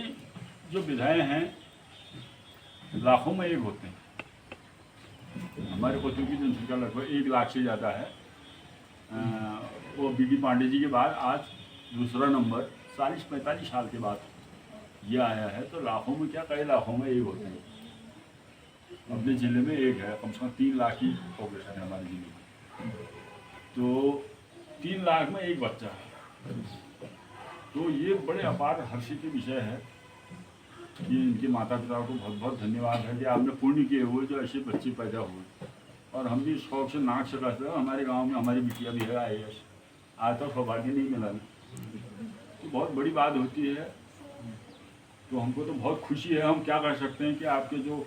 जो विधाएं हैं लाखों में एक होते हैं। हमारे कोचिंग की जनसंख्या लगभग 1 लाख से ज़्यादा है। वो बीडी पांडे जी के बाद आज दूसरा नंबर 40-45 साल के बाद ये आया है। तो लाखों में क्या कई लाखों में एक होते हैं। अपने ज़िले में एक है कम से कम 3 लाख की पॉपुलेशन है हमारे ज़िले में। तो 3 लाख में एक बच्चा है। तो ये बड़े अपार हर्ष के विषय है कि इनके माता पिता को बहुत बहुत धन्यवाद है कि आपने पुण्य किए हुए जो ऐसे बच्चे पैदा हुए। और हम भी शौक से नाक से कहते हैं हमारे गांव में हमारी बिटिया भी है आईएएस। आज तक सौभाग्य नहीं मिला ना। तो बहुत बड़ी बात होती है। तो हमको तो बहुत खुशी है। हम क्या कर सकते हैं कि आपके जो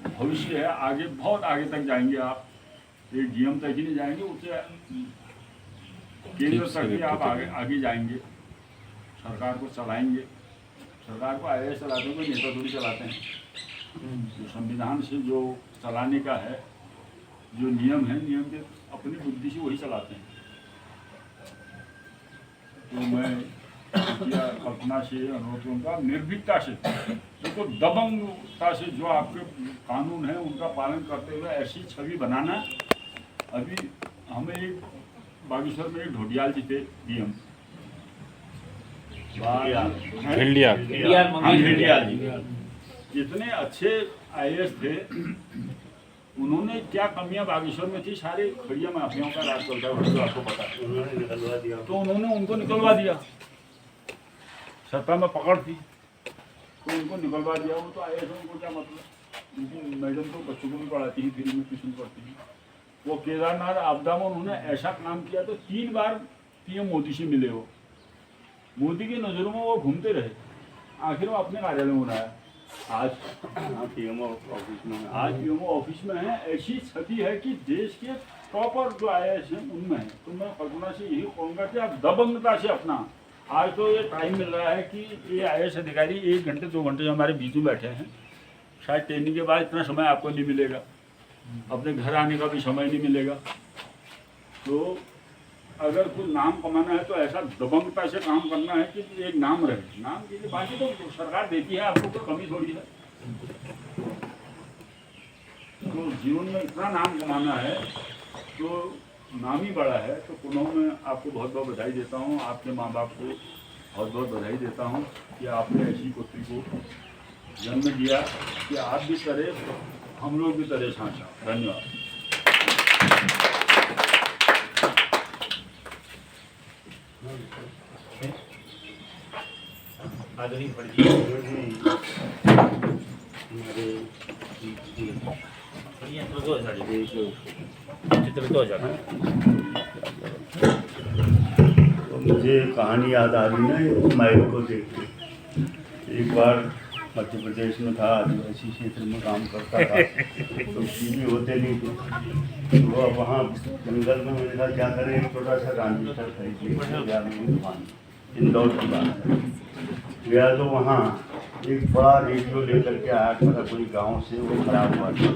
भविष्य है आगे बहुत आगे तक जाएंगे आप। एक डीएम तक ही नहीं जाएंगे उससे केंद्र तक भी आप आगे जाएंगे। सरकार को चलाएंगे। सरकार को आईएएस चलाते हैं कोई नेता थोड़ी चलाते हैं। जो संविधान से जो चलाने का है जो नियम है नियम के अपनी बुद्धि से वही चलाते हैं। तो मैं कल्पना से अनुरोध करूँगा निर्भीकता से देखो दबंगता से जो आपके कानून है उनका पालन करते हुए ऐसी छवि बनाना। अभी हमें एक बागेश्वर में एक ढोडियाल जी थे डीएम ढिंडियाल जी इतने अच्छे आईएएस थे। उन्होंने क्या कमियां बागेश्वर में थी सारे खड़िया माफियाओं का राज चलता है आपको पता है। तो उन्होंने उनको निकलवा दिया। सत्ता में पकड़ थी तो उनको निकलवा दिया। वो तो आईएएस उनको क्या मतलब उनकी मैडम तो बच्चों को भी पढ़ाती ही फ्री में ट्यूशन पढ़ती थी। तो वो केदारनाथ आपदा में उन्होंने ऐसा काम किया तो 3 बार पीएम मोदी से मिले हो, मोदी की नज़रों में वो घूमते रहे, आखिर वो अपने कार्यालय में बनाया। आज पीएमओ ऑफिस में आज पीएमओ ऑफिस में है। ऐसी स्थिति है कि देश के टॉपर जो IAS हैं उनमें है। तो मैं कल्पना से यही कहूँगा कि आप दबंगता से अपना, आज तो ये टाइम मिल रहा है कि ये IAS अधिकारी 1 घंटे 2 घंटे हमारे बीच में बैठे हैं, शायद ट्रेनिंग के बाद इतना समय आपको नहीं मिलेगा, अपने घर आने का भी समय नहीं मिलेगा। तो अगर कुछ नाम कमाना है तो ऐसा दबंगता से काम करना है कि एक नाम रहे, नाम के लिए बाकी तो सरकार देती है, आपको कोई कमी थोड़ी है। तो जीवन में इतना नाम कमाना है तो नाम ही बड़ा है। तो पुनः मैं आपको बहुत बहुत बधाई देता हूँ, आपके माँ बाप को बहुत बहुत बधाई देता हूँ कि आपने ऐसी पुत्री को जन्म दिया कि आप भी तरह हम लोग भी तरह सांचा। धन्यवाद। आदरणीय फर्जी चित्र तो जाता तो मुझे कहानी याद आ रही ना, ये माइक को देख के। एक बार मध्य प्रदेश में था, आदिवासी क्षेत्र में काम करता था, तो टीवी होते नहीं थे, तो अब वहाँ जंगल में मैंने कहा क्या करें, एक छोटा सा ट्रांजिस्टर खरीद लिया दुकान, इंदौर की बात है। गया तो वहाँ एक बड़ा रेडियो लेकर के आया था कोई गाँव से, वो खराब हुआ था,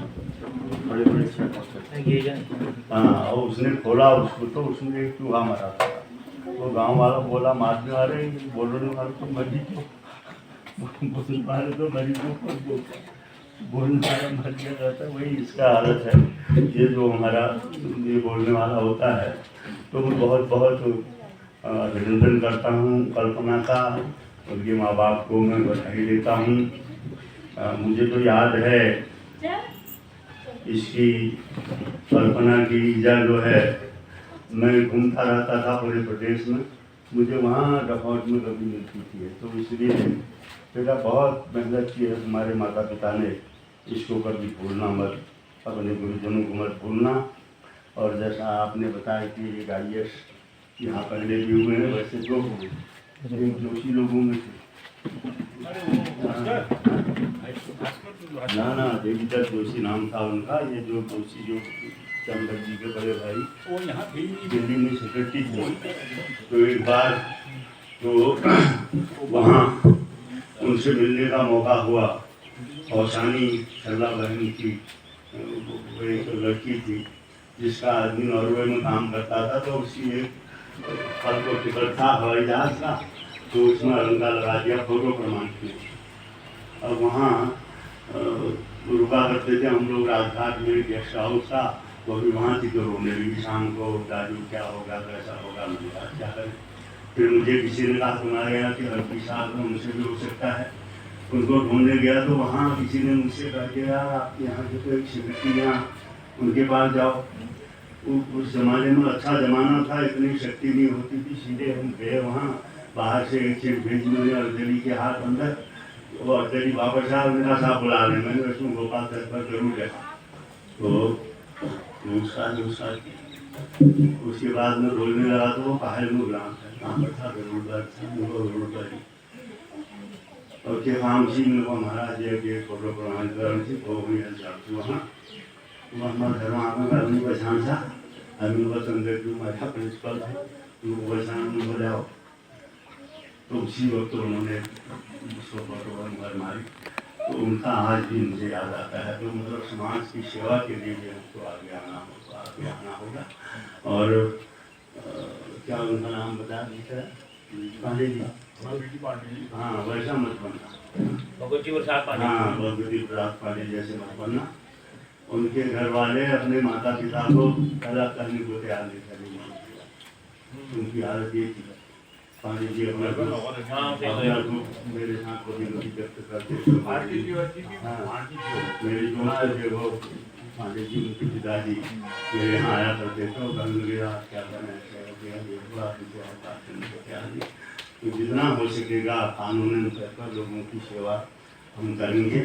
बड़े बड़े शर्ट। हाँ, और उसने खोला उसको तो उसमें एक चूहा मरा था। तो गांव वाला बोला, मारने वाले बोलने वाले तो मरी क्यों, बोलने वाले तो मरी क्यों, बोलने वाला मर गया रहता है। वही इसका हालत है, ये जो हमारा ये बोलने वाला होता है। तो मैं बहुत बहुत अभिनंदन करता हूँ कल्पना का, उनके माँ बाप को मैं बधाई देता हूँ। मुझे तो याद है इसकी कल्पना की ईजा जो है, मैं घूमता रहता था पूरे प्रदेश में, मुझे वहाँ डफौट में कभी मिलती थी। तो इसलिए बेटा बहुत मेहनत की है हमारे माता पिता ने, इसको कभी भूलना मत, अपने गुरुजनों को मत भूलना। और जैसा आपने बताया कि एक IAS यहाँ पहले भी हुए हैं, वैसे दो हुए, एक जोशी लोगों में थे, ना देवीदत्त जोशी नाम था उनका। ये जो जोशी जो चंद्र जी के बड़े भाई, वो यहाँ दिल्ली में सेक्रेटरी थे। तो एक बार तो वहाँ उनसे मिलने का मौका हुआ। औसानी सरला बहन की वो एक लड़की थी जिसका आदमी नॉर्वे में काम करता था, तो उसकी एक फल को टिकट था हवाई जहाज का, तो उसमें अलंगा लगा दिया फोटो प्रमाण के। अब वहाँ रुका करते थे हम लोग, राजघाट में गेस्ट हाउस था, वो भी वहाँ थी। तो रोने लगी शाम को, दादू क्या होगा कैसा होगा, मैंने कहा क्या करें। फिर मुझे किसी ने कहा तुम्हारे यहाँ कि हल्की साहब में उनसे भी हो सकता है। उनको ढूंढने गया तो वहाँ किसी ने मुझसे कहा कि यार आपके यहाँ के तो एक सेक्रेटरी यहाँ, उनके पास जाओ। उस जमाने में अच्छा जमाना था, इतनी शक्ति नहीं होती थी। सीधे हम गए वहाँ, बाहर से एक चीज भेज मैंने अर्दली के हाथ अंदर, वो अर्दली वापस आया, उन्होंने कहा साहब बुला रहे। मैंने उसमें गोपाल सर पर जरूर गया। तो नमस्कार उसके बाद में बोलने लगा तो वो पहाड़ में गुलाम था, कहाँ पर था, गरुड़गढ़ था, और के फार्मसी में वो महाराज के फोटो प्रमाणीकरण से वो हुई वहाँ हमारा धर्म आपका आदमी पहचान था, आदमी का संगत जो हमारा प्रिंसिपल थे, उनको पहचान में हो जाओ। तो उसी वक्त उन्होंने उसको फोटो मारी। तो उनका आज भी मुझे याद आता है। तो मतलब समाज की सेवा के लिए हमको आगे आना होगा। और क्या उनका नाम बता दीजिए, पांडे जी। हाँ, वैसा मत बनना, भगवती प्रसाद पांडे। हाँ, भगवती प्रसाद पांडे जैसे मत बनना। उनके घर वाले अपने माता पिता को अलग करने को तैयार नहीं करेंगे। उनकी हालत ये थी। पांडे जी अपना मेरे साथ कभी कभी व्यक्त करते थे। मेरे दोस्त जो वो पांडे जी उनके पिताजी मेरे यहाँ आया करते थे, और घर गया क्या बने तो जितना हो सकेगा कानून कर लोगों की सेवा हम करेंगे।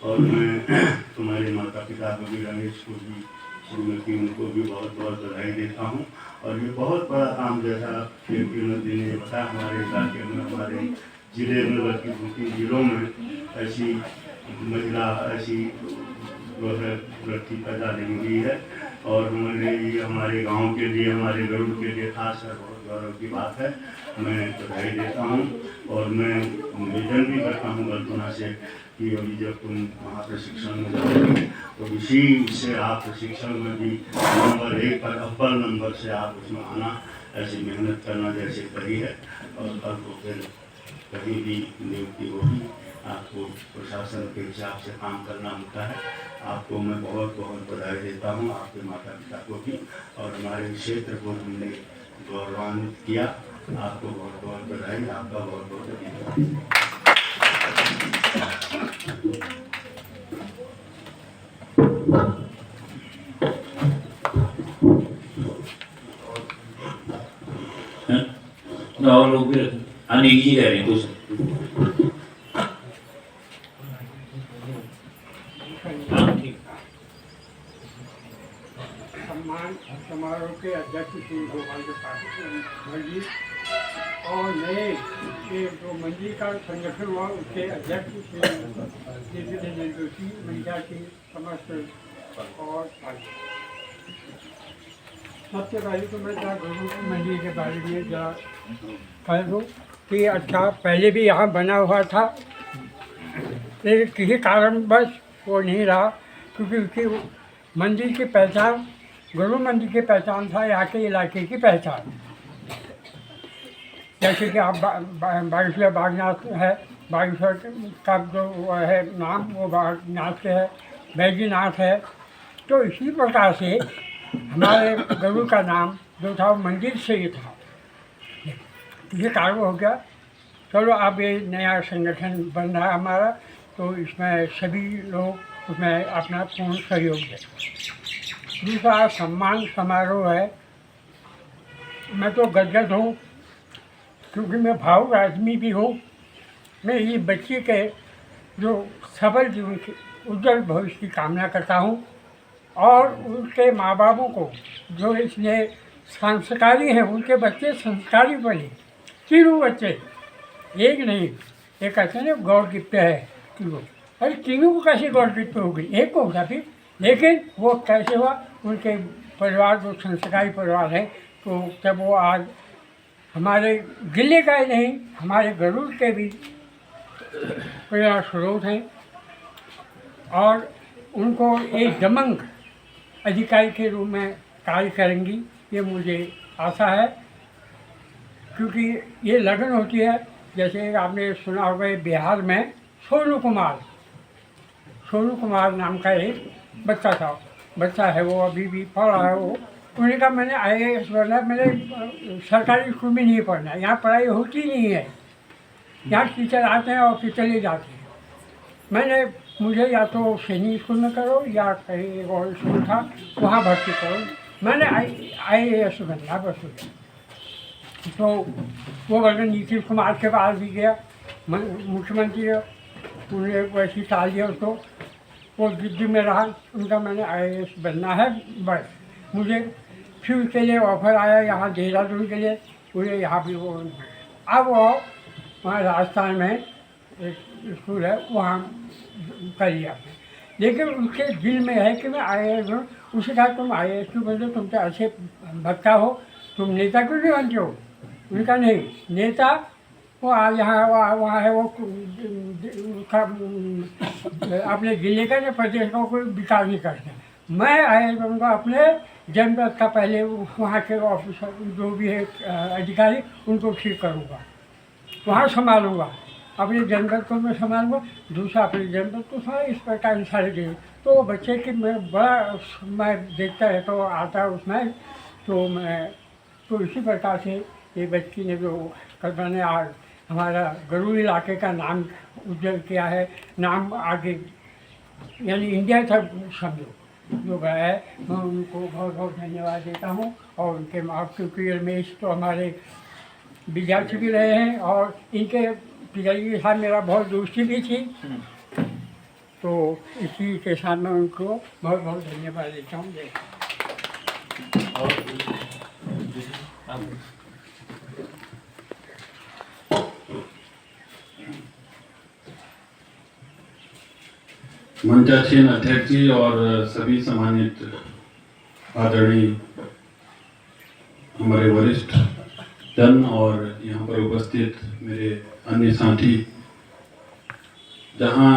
और मैं तुम्हारे माता पिता को भी, रमेश को भी, श्रीमती, उनको भी बहुत बहुत बधाई देता हूँ। और ये बहुत बड़ा काम जैसा विनोदी ने बताया, हमारे इलाके में, हमारे जिले में, बल्कि 2-3 जिलों में ऐसी महिला, ऐसी जो है लड़की पैदा नहीं हुई है। और हमारे गांव के लिए, हमारे गरुड़ के लिए खास बहुत गौरव की बात है। मैं बधाई देता हूँ और मैं निवेदन भी करता हूँ कल्पना से कि अभी जब तुम वहाँ प्रशिक्षण में जाओगे तो इसी से आप प्रशिक्षण में भी नंबर 1 पर, अव्वल नंबर से आप उसमें आना, ऐसी मेहनत करना जैसे करी है। और कल को फिर कहीं भी नियुक्ति होगी, आपको प्रशासन के हिसाब से काम करना होता है। आपको मैं बहुत बहुत बधाई देता हूँ, आपके माता पिता को भी, और हमारे क्षेत्र को हमने गौरवान्वित किया। आपको बहुत बहुत बधाई, आपका बहुत बहुत धन्यवाद। और लोग भी अनेक ही रह रहे हैं कुछ। सम्मान समारोह के अध्यक्ष श्री गोपाल त्रिपाठी जी और नए ये जो मंदिर का संगठन हुआ उसके अध्यक्ष श्री दिग्विजय जोशी, महिला की समस्त और सबसे पहले तो मैं जरा गुरु मंदिर के बारे में जरा कह दूँ कि अच्छा पहले भी यहाँ बना हुआ था, लेकिन किसी कारणवश वो नहीं रहा, क्योंकि उसकी मंदिर की पहचान, गुरु मंदिर की पहचान था यहाँ के इलाके की पहचान। जैसे कि आप बागेश्वर बागनाथ है, बागेश्वर का जो है नाम वो बागनाथ से है, बैजनाथ है। तो इसी प्रकार से हमारे गुरु का नाम जो था वो मंदिर से ही था। ये कारण हो गया। चलो अब ये नया संगठन बन रहा है हमारा, तो इसमें सभी लोग उसमें अपना पूर्ण सहयोग दें। दूसरा सम्मान समारोह है। मैं तो गदगद हूँ, क्योंकि मैं भावुक आदमी भी हूँ। मैं ये बच्चे के जो सफल जीवन के उज्जवल भविष्य की कामना करता हूँ, और उनके माँ बापों को जो इसने संस्कारी हैं, उनके बच्चे संस्कारी बने। तीनों बच्चे, एक नहीं, एक कहते हैं गॉड गिफ्ट है तीनों। अरे तीनों को कैसे गॉड गिफ्ट होगी, एक को होगा फिर। लेकिन वो कैसे हुआ, उनके परिवार जो संस्कारी परिवार है, तो जब वो आज हमारे जिले का ही नहीं, हमारे गरुड़ के भी प्रेरणा स्रोत हैं, और उनको एक दमंग अधिकारी के रूप में कार्य करेंगी, ये मुझे आशा है। क्योंकि ये लगन होती है, जैसे आपने सुना होगा बिहार में सोनू कुमार नाम का एक बच्चा है, वो अभी भी पढ़ रहा है। वो उन्होंने कहा मैंने IAS बनना, मैंने सरकारी स्कूल में नहीं पढ़ना, यहाँ पढ़ाई होती नहीं है, यहाँ टीचर आते हैं और फिर चले जाते हैं। मुझे या तो सैनिक स्कूल में करो या कहीं एक और स्कूल था वहाँ भर्ती करो, मैंने IAS बनना बस। तो वो वर्गन नीतीश कुमार के पास भी गया, मुख्यमंत्री, उन्होंने वैसी टाल दिया उसको। वो दिल्ली में रहा, उनका मैंने IAS बनना है बस। मुझे फिर उसके लिए ऑफर आया यहाँ देहरादून के लिए, मुझे यहाँ भी वो अब वो वहाँ राजस्थान में एक स्कूल है, वहाँ कर लिया। लेकिन उसके दिल में है कि मैं IAS हूँ। उसे कहा तुम IAS क्यों बनते हो, तुम तो अच्छे वक्ता हो, तुम नेता क्यों नहीं बनते हो। उनका नहीं, नेता वो यहाँ वहाँ है, वो अपने जिले का या प्रदेश का कोई विकास नहीं करते। मैं IAS बनूँगा, अपने जनपद का पहले वहाँ के ऑफिसर जो भी है अधिकारी, उनको ठीक करूँगा, वहाँ संभालूँगा, अपने जनपद को मैं संभालूँगा, दूसरा अपने जनपद को संभाल, इस प्रकार सारे दिन। तो बच्चे की मैं देखता रहता हूँ, आता है उसमें, तो इसी प्रकार से ये बच्ची ने जो कल्पना ने आज हमारा गरुड़ इलाके का नाम उज्जवल किया है, नाम आगे यानी इंडिया तक समझो जो गया है। मैं उनको बहुत बहुत धन्यवाद देता हूँ। और उनके माँ, क्योंकि रमेश तो हमारे विद्यार्थी भी रहे हैं और इनके पिताजी के साथ मेरा बहुत दोस्ती भी थी, तो इसी के साथ मैं उनको बहुत बहुत धन्यवाद देता हूँ। मंचासीन अध्यक्ष जी और सभी सम्मानित आदरणीय हमारे वरिष्ठ जन और यहाँ पर उपस्थित मेरे अन्य साथी, जहाँ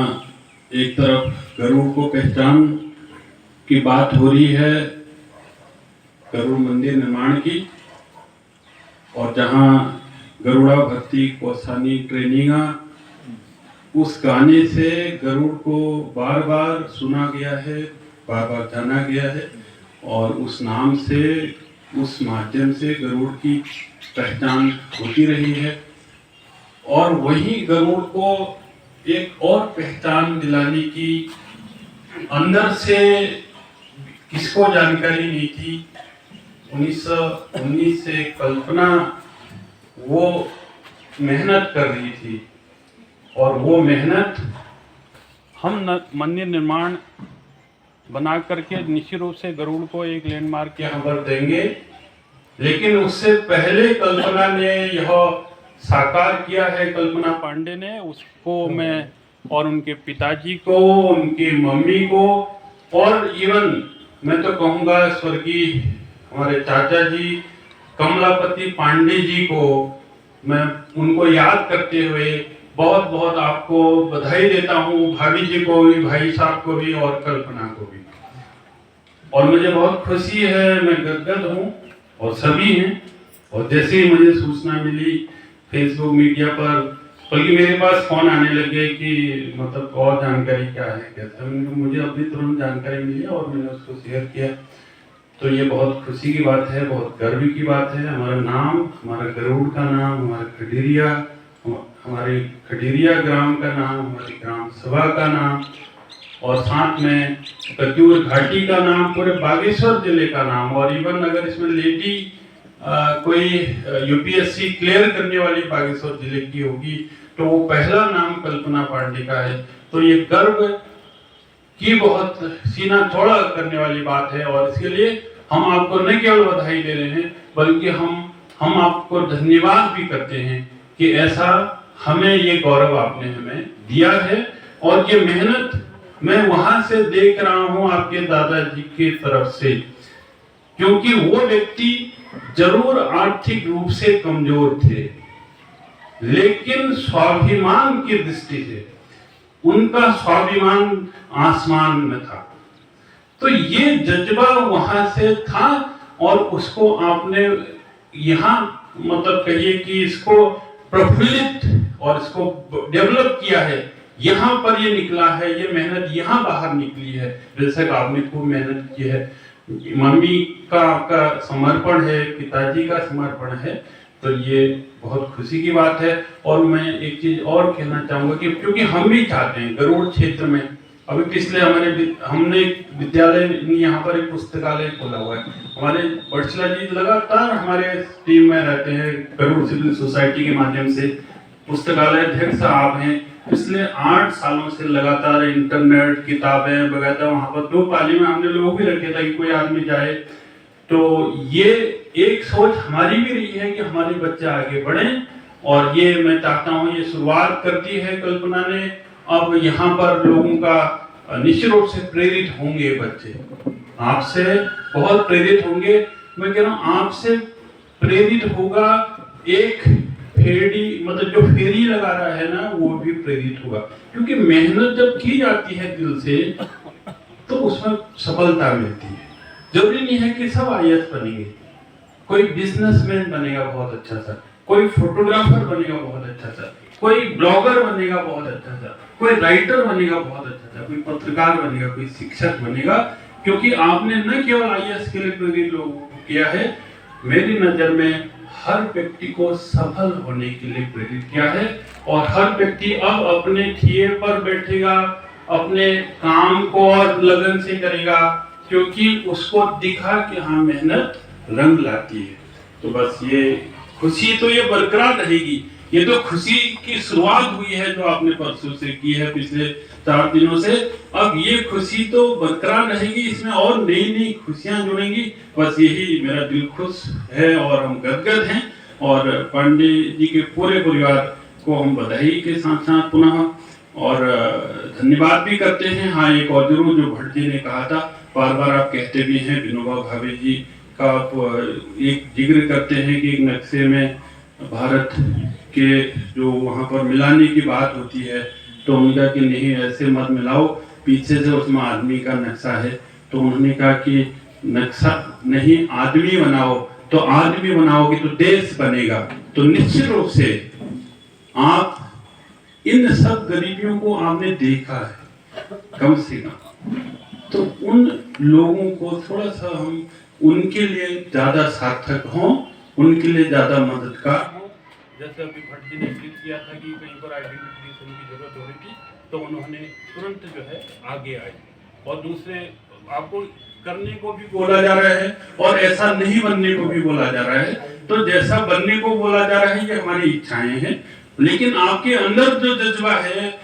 एक तरफ गरुड़ को पहचान की बात हो रही है, गरुड़ मंदिर निर्माण की, और जहाँ गरुड़ा भक्ति कोसानी ट्रेनिंगा, उस गाने से गरुड़ को बार बार सुना गया है, बार बार जाना गया है, और उस नाम से, उस माध्यम से गरुड़ की पहचान होती रही है। और वही गरुड़ को एक और पहचान दिलाने की अंदर से किसको जानकारी नहीं थी। 1919 से कल्पना वो मेहनत कर रही थी, और वो मेहनत हम मंदिर निर्माण बना करके निश्चित रूप से गरुड़ को एक लैंडमार्क के यहाँ पर देंगे, लेकिन उससे पहले कल्पना ने यह साकार किया है। कल्पना पांडे ने उसको मैं और उनके पिताजी को, उनकी मम्मी को, और इवन मैं तो कहूँगा स्वर्गीय हमारे चाचा जी कमलापति पांडे जी को, मैं उनको याद करते हुए बहुत बहुत आपको बधाई देता हूँ, भाभी जी को भी, भाई साहब को भी, और कल्पना को भी। और मुझे बहुत खुशी है, मैं गदगद हूँ और सभी हैं। और जैसे ही मुझे सूचना मिली फेसबुक मीडिया पर, बल्कि मेरे पास फोन आने लगे कि मतलब और जानकारी क्या है, कैसे, मुझे अभी तुरंत जानकारी मिली और मैंने उसको शेयर किया। तो ये बहुत खुशी की बात है, बहुत गर्व की बात है। हमारा नाम, हमारा गरुड़ का नाम, हमारे खडीरिया ग्राम का नाम, हमारी ग्राम सभा का नाम, और साथ में कचूर घाटी का नाम, पूरे बागेश्वर जिले का नाम। और इवन अगर इसमें लेडी कोई यूपीएससी क्लियर करने वाली बागेश्वर जिले की होगी तो वो पहला नाम कल्पना पांडे का है। तो ये गर्व की बहुत सीना चौड़ा करने वाली बात है, और इसके लिए हम आपको न केवल बधाई दे रहे हैं, बल्कि हम आपको धन्यवाद भी करते हैं कि ऐसा हमें ये गौरव आपने हमें दिया है। और ये मेहनत मैं वहां से देख रहा हूं आपके दादाजी की तरफ से, क्योंकि वो व्यक्ति जरूर आर्थिक रूप से कमजोर थे, लेकिन स्वाभिमान की दृष्टि से उनका स्वाभिमान आसमान में था। तो ये जज्बा वहां से था, और उसको आपने यहाँ मतलब कहिए कि इसको प्रफुल्लित और इसको डेवलप किया है। यहाँ पर ये निकला है, ये मेहनत यहाँ बाहर निकली है। बेशक आपने खूब मेहनत की है, मम्मी का समर्पण है, पिताजी का समर्पण है, तो ये बहुत खुशी की बात है। और मैं एक चीज और कहना चाहूंगा कि क्योंकि हम भी चाहते हैं गरुड़ क्षेत्र में, अभी पिछले हमने विद्यालय यहाँ पर एक पुस्तकालय खोला हुआ है। हमारे बटसला जी लगातार हमारे टीम में रहते हैं, गरुड़ सिविल सोसाइटी के माध्यम से पुस्तकालय अध्यक्ष आप हैं। पिछले 8 सालों से लगातार इंटरनेट, किताबें वगैरह, वहाँ पर 2 पाली में हमने लोग भी रखे था कि कोई आदमी जाए। तो ये एक सोच हमारी भी रही है कि हमारे बच्चे आगे बढ़ें, और ये मैं चाहता हूँ, ये शुरुआत करती है कल्पना ने। अब यहाँ पर लोगों का निश्चित रूप से प्रेरित होंगे बच्चे, आपसे बहुत प्रेरित होंगे। मैं कह रहा हूँ आपसे प्रेरित होगा एक फेरी, मतलब जो फेरी लगा रहा है ना, वो भी प्रेरित होगा। क्योंकि मेहनत जब की जाती है दिल से, तो उसमें सफलता मिलती है। जरूरी नहीं है कि सब आईएएस बनेंगे, कोई बिजनेसमैन बनेगा बहुत अच्छा सा, कोई फोटोग्राफर बनेगा बहुत अच्छा सा, कोई ब्लॉगर बनेगा बहुत अच्छा सा, कोई राइटर बनेगा बहुत अच्छा सा, कोई पत्रकार बनेगा, कोई शिक्षक बनेगा। क्योंकि आपने न केवल आईएएस के लिए प्रेरित लोगों को किया है, मेरी नजर में हर व्यक्ति को सफल होने के लिए प्रेरित किया है। और हर व्यक्ति अब अपने ठिए पर बैठेगा, अपने काम को और लगन से करेगा, क्योंकि उसको दिखा कि हाँ मेहनत रंग लाती है। तो बस ये खुशी तो ये बरकरार रहेगी, ये तो खुशी की शुरुआत हुई है जो आपने परसों से की है, पिछले 4 दिनों से। अब ये खुशी तो बरकरार रहेगी, इसमें और नई नई खुशियां जुड़ेंगी। बस यही मेरा दिल खुश है और हम गदगद हैं। और पांडे जी के पूरे परिवार को हम बधाई के साथ साथ पुनः और धन्यवाद भी करते हैं। हाँ, एक और जरूर जो भट्ट जी ने कहा था, बार बार आप कहते भी हैं, विनोबा भावे जी का आप एक जिक्र करते हैं कि एक नक्शे में भारत के जो वहाँ पर मिलाने की बात होती है तो उनका कि नहीं ऐसे मत मिलाओ, पीछे से उसमें आदमी का नक्शा है। तो उन्होंने कहा कि नक्शा नहीं आदमी बनाओ, तो आदमी बनाओगे तो देश बनेगा। तो निश्चित रूप से आप इन सब गरीबियों को आपने देखा है कम से कम, तो उन लोगों को थोड़ा सा हम उनके लिए ज्यादा सार्थक हों, उनके लिए ज्यादा मददगार हों। जैसे अभी भट्ट जी ने क्लिक किया था कि कहीं पर आइडेंटिफिकेशन की जरूरत हो रही थी, तो उन्होंने तुरंत जो है आगे आए। और दूसरे आपको करने को भी बोला जा रहा है और ऐसा नहीं बनने को भी बोला जा रहा है। तो जैसा बनने को बोला जा रहा है ये हमारी इच्छाएं हैं, लेकिन आपके अंदर जो जज्बा है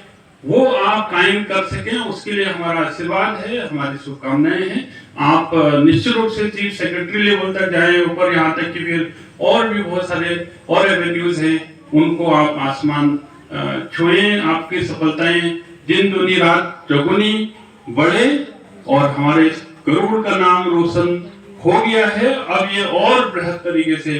वो आप कायम कर सकें, उसके लिए हमारा आशीर्वाद है, हमारी शुभकामनाएं हैं। आप निश्चित रूप से चीफ सेक्रेटरी लेवल तक जाएं, ऊपर यहाँ तक कि फिर और भी बहुत सारे और एवेन्यूज हैं, उनको आप आसमान छुएं। आपकी सफलताएं दिन दुनी रात चौगुनी बढ़े और हमारे गरुड़ का नाम रोशन हो गया है। अब ये और बृहद तरीके से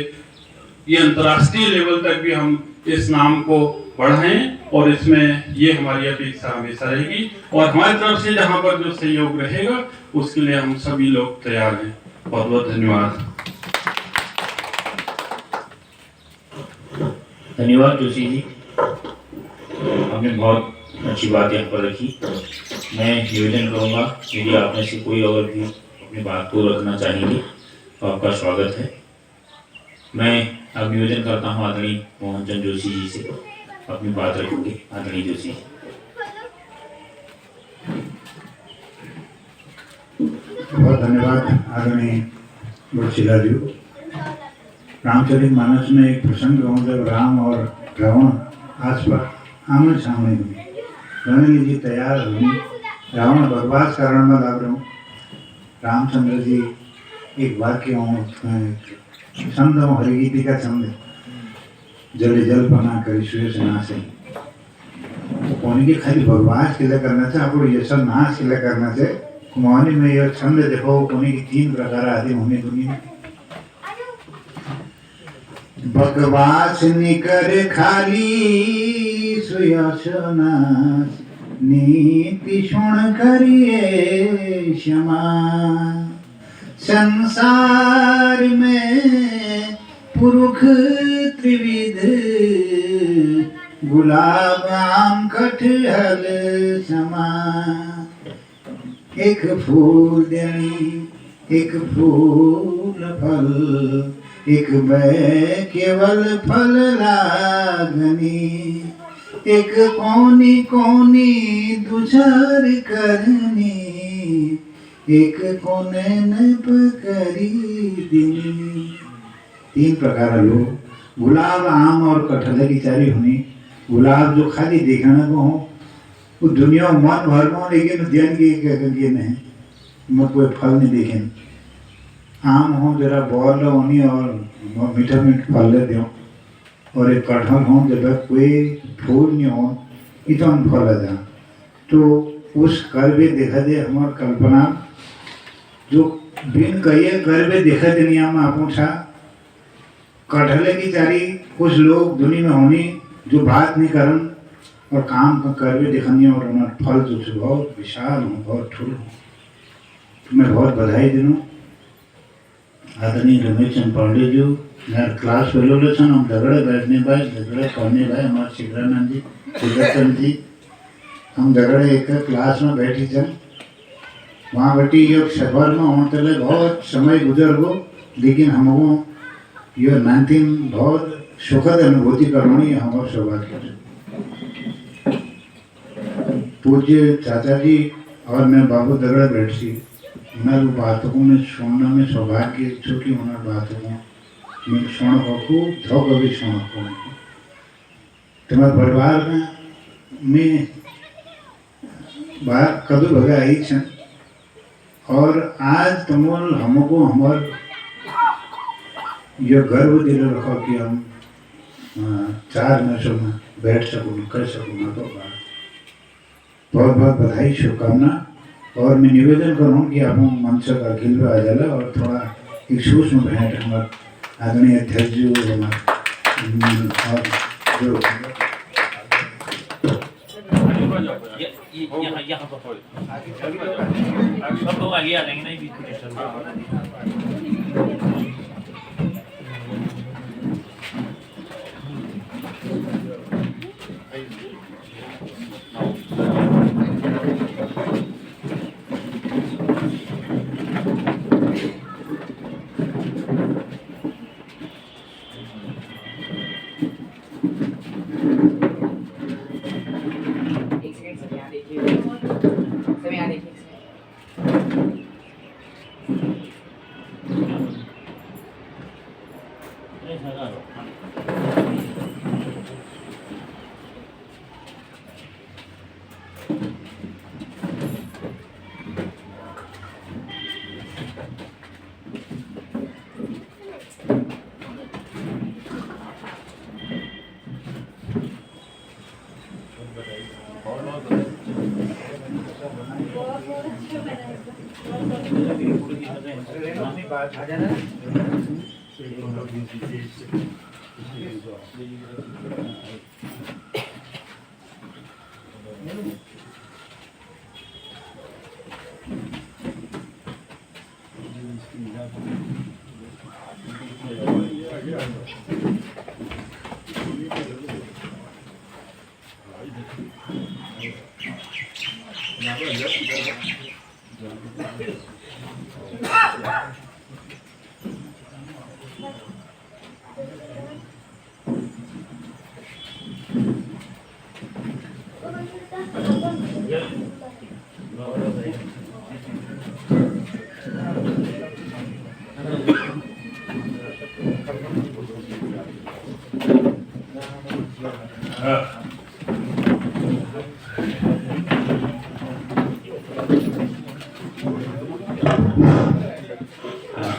ये अंतर्राष्ट्रीय लेवल तक भी हम इस नाम को बढ़ाएं और इसमें ये हमारी अपेक्षा हमेशा रहेगी। और हमारी तरफ से जहां पर जो सहयोग रहेगा उसके लिए हम सभी लोग तैयार हैं। बहुत बहुत धन्यवाद। धन्यवाद जोशी जी, आपने बहुत अच्छी बात यहाँ पर रखी। मैं निवेदन करूँगा यदि आप में से कोई और भी अपनी बात को रखना चाहेंगे तो आपका स्वागत है। मैं अब निवेदन करता हूँ आदरणीय मोहन चंद जोशी जी से, अपनी बात रखेंगे आदरणीय जोशी जी। बहुत धन्यवाद आदरणीय बड़शिला जी। रामचरित मानस में एक प्रसंग कहूँ जब राम और रावण आसपास आमने सामने हुए, रणनीति जी तैयार हुई, रावण बर्बाद कारण में लग रहा हूँ। रामचंद्र जी एक वाक्य छंद हरिगीति का छंद, जले जल बना कर सुरेश नाश है। कौन की खाली बर्बाद के लिए करना चाहिए, आपको ये सब नाश के लिए करना चाहिए। कुमानी में यह छंद देखो, कोनी की 3 प्रकार आदि होने दुनिया में। बकवास निकर खाली सुयश नाश, नीति सुन करिए क्षमा। संसार में पुरुष त्रिविध, गुलाब आम कटहल समा। एक फूल देनी एक फूल फल, एक बै केवल फल लागनी। एक कोनी कोनी दूसर करनी, एक कोने न पकड़ी दिनी। 3 प्रकार लोग, गुलाब आम और कटहल की चारी होनी। गुलाब जो खाली देखने को हो वो दुनिया मन भर में, लेकिन ध्यान की नहीं, मैं कोई फल नहीं देखे। आम हो जरा बॉल होनी और मीठा मीठा फल ले दो, और एक कटहल हो जब कोई फूल नहीं हो इतना फल जा। तो उस कर्वे देखा दे हमार कल्पना जो बिन कहिए कर्वे देखा दुनिया में आपू छा। कटहले की चारी कुछ लोग दुनिया में होनी जो बात नहीं करन और काम का कर्वे देखनी, और हमारा फल जो बहुत विशाल हो, बहुत ठुल हो। तो मैं बहुत बधाई दूँ आदरणीय रमेश चंद पांडे जी, मेरा क्लास फेलो लेसन, हम झगड़े बैठने भाई, झगड़े पढ़ने भाई, हमारे शिवरानंद जी, शिवचंद जी, हम झगड़े एक क्लास में बैठी चल। वहाँ बैठी ये सफर में होने तले बहुत समय गुजर गो, लेकिन हमको ये 19 बहुत सुखद अनुभूति करवानी है हमारे सौभाग्य। पूज्य चाचा जी और मैं बाबू झगड़े बैठी, उन्हें बातों में सुनने में सौभाग्य छुट्टी उन्हें बातों में सुन को खूब धोख भी सुन को। તમારા પરિવારમાં મેં बात कदू भगा आई छन और आज तुमोल हमको हमार ये गर्व दिल रखो कि हम 4 नशों में बैठ सकूँ कर सकूँ तो बहुत बहुत बधाई शुभकामना। और मैं निवेदन करूँ कि आप मंच का अखिल आ जाला और थोड़ा एक सूक्ष्म भेंट हमारे आदरणीय अध्यक्ष जी और जो यहाँ पर सब लोग आगे आ जाएंगे ना बीच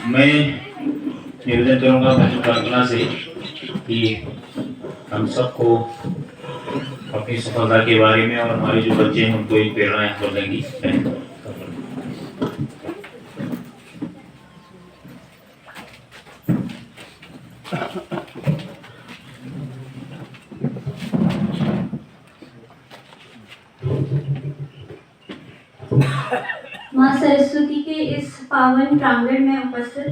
मैं निवेदन करूंगा बच्चों कल्पना से कि हम सबको अपनी सफलता के बारे में और हमारे जो बच्चे हैं उनको एक प्रेरणा यहाँ पर देंगी। माँ सरस्वती के इस पावन प्रांगण में उपस्थित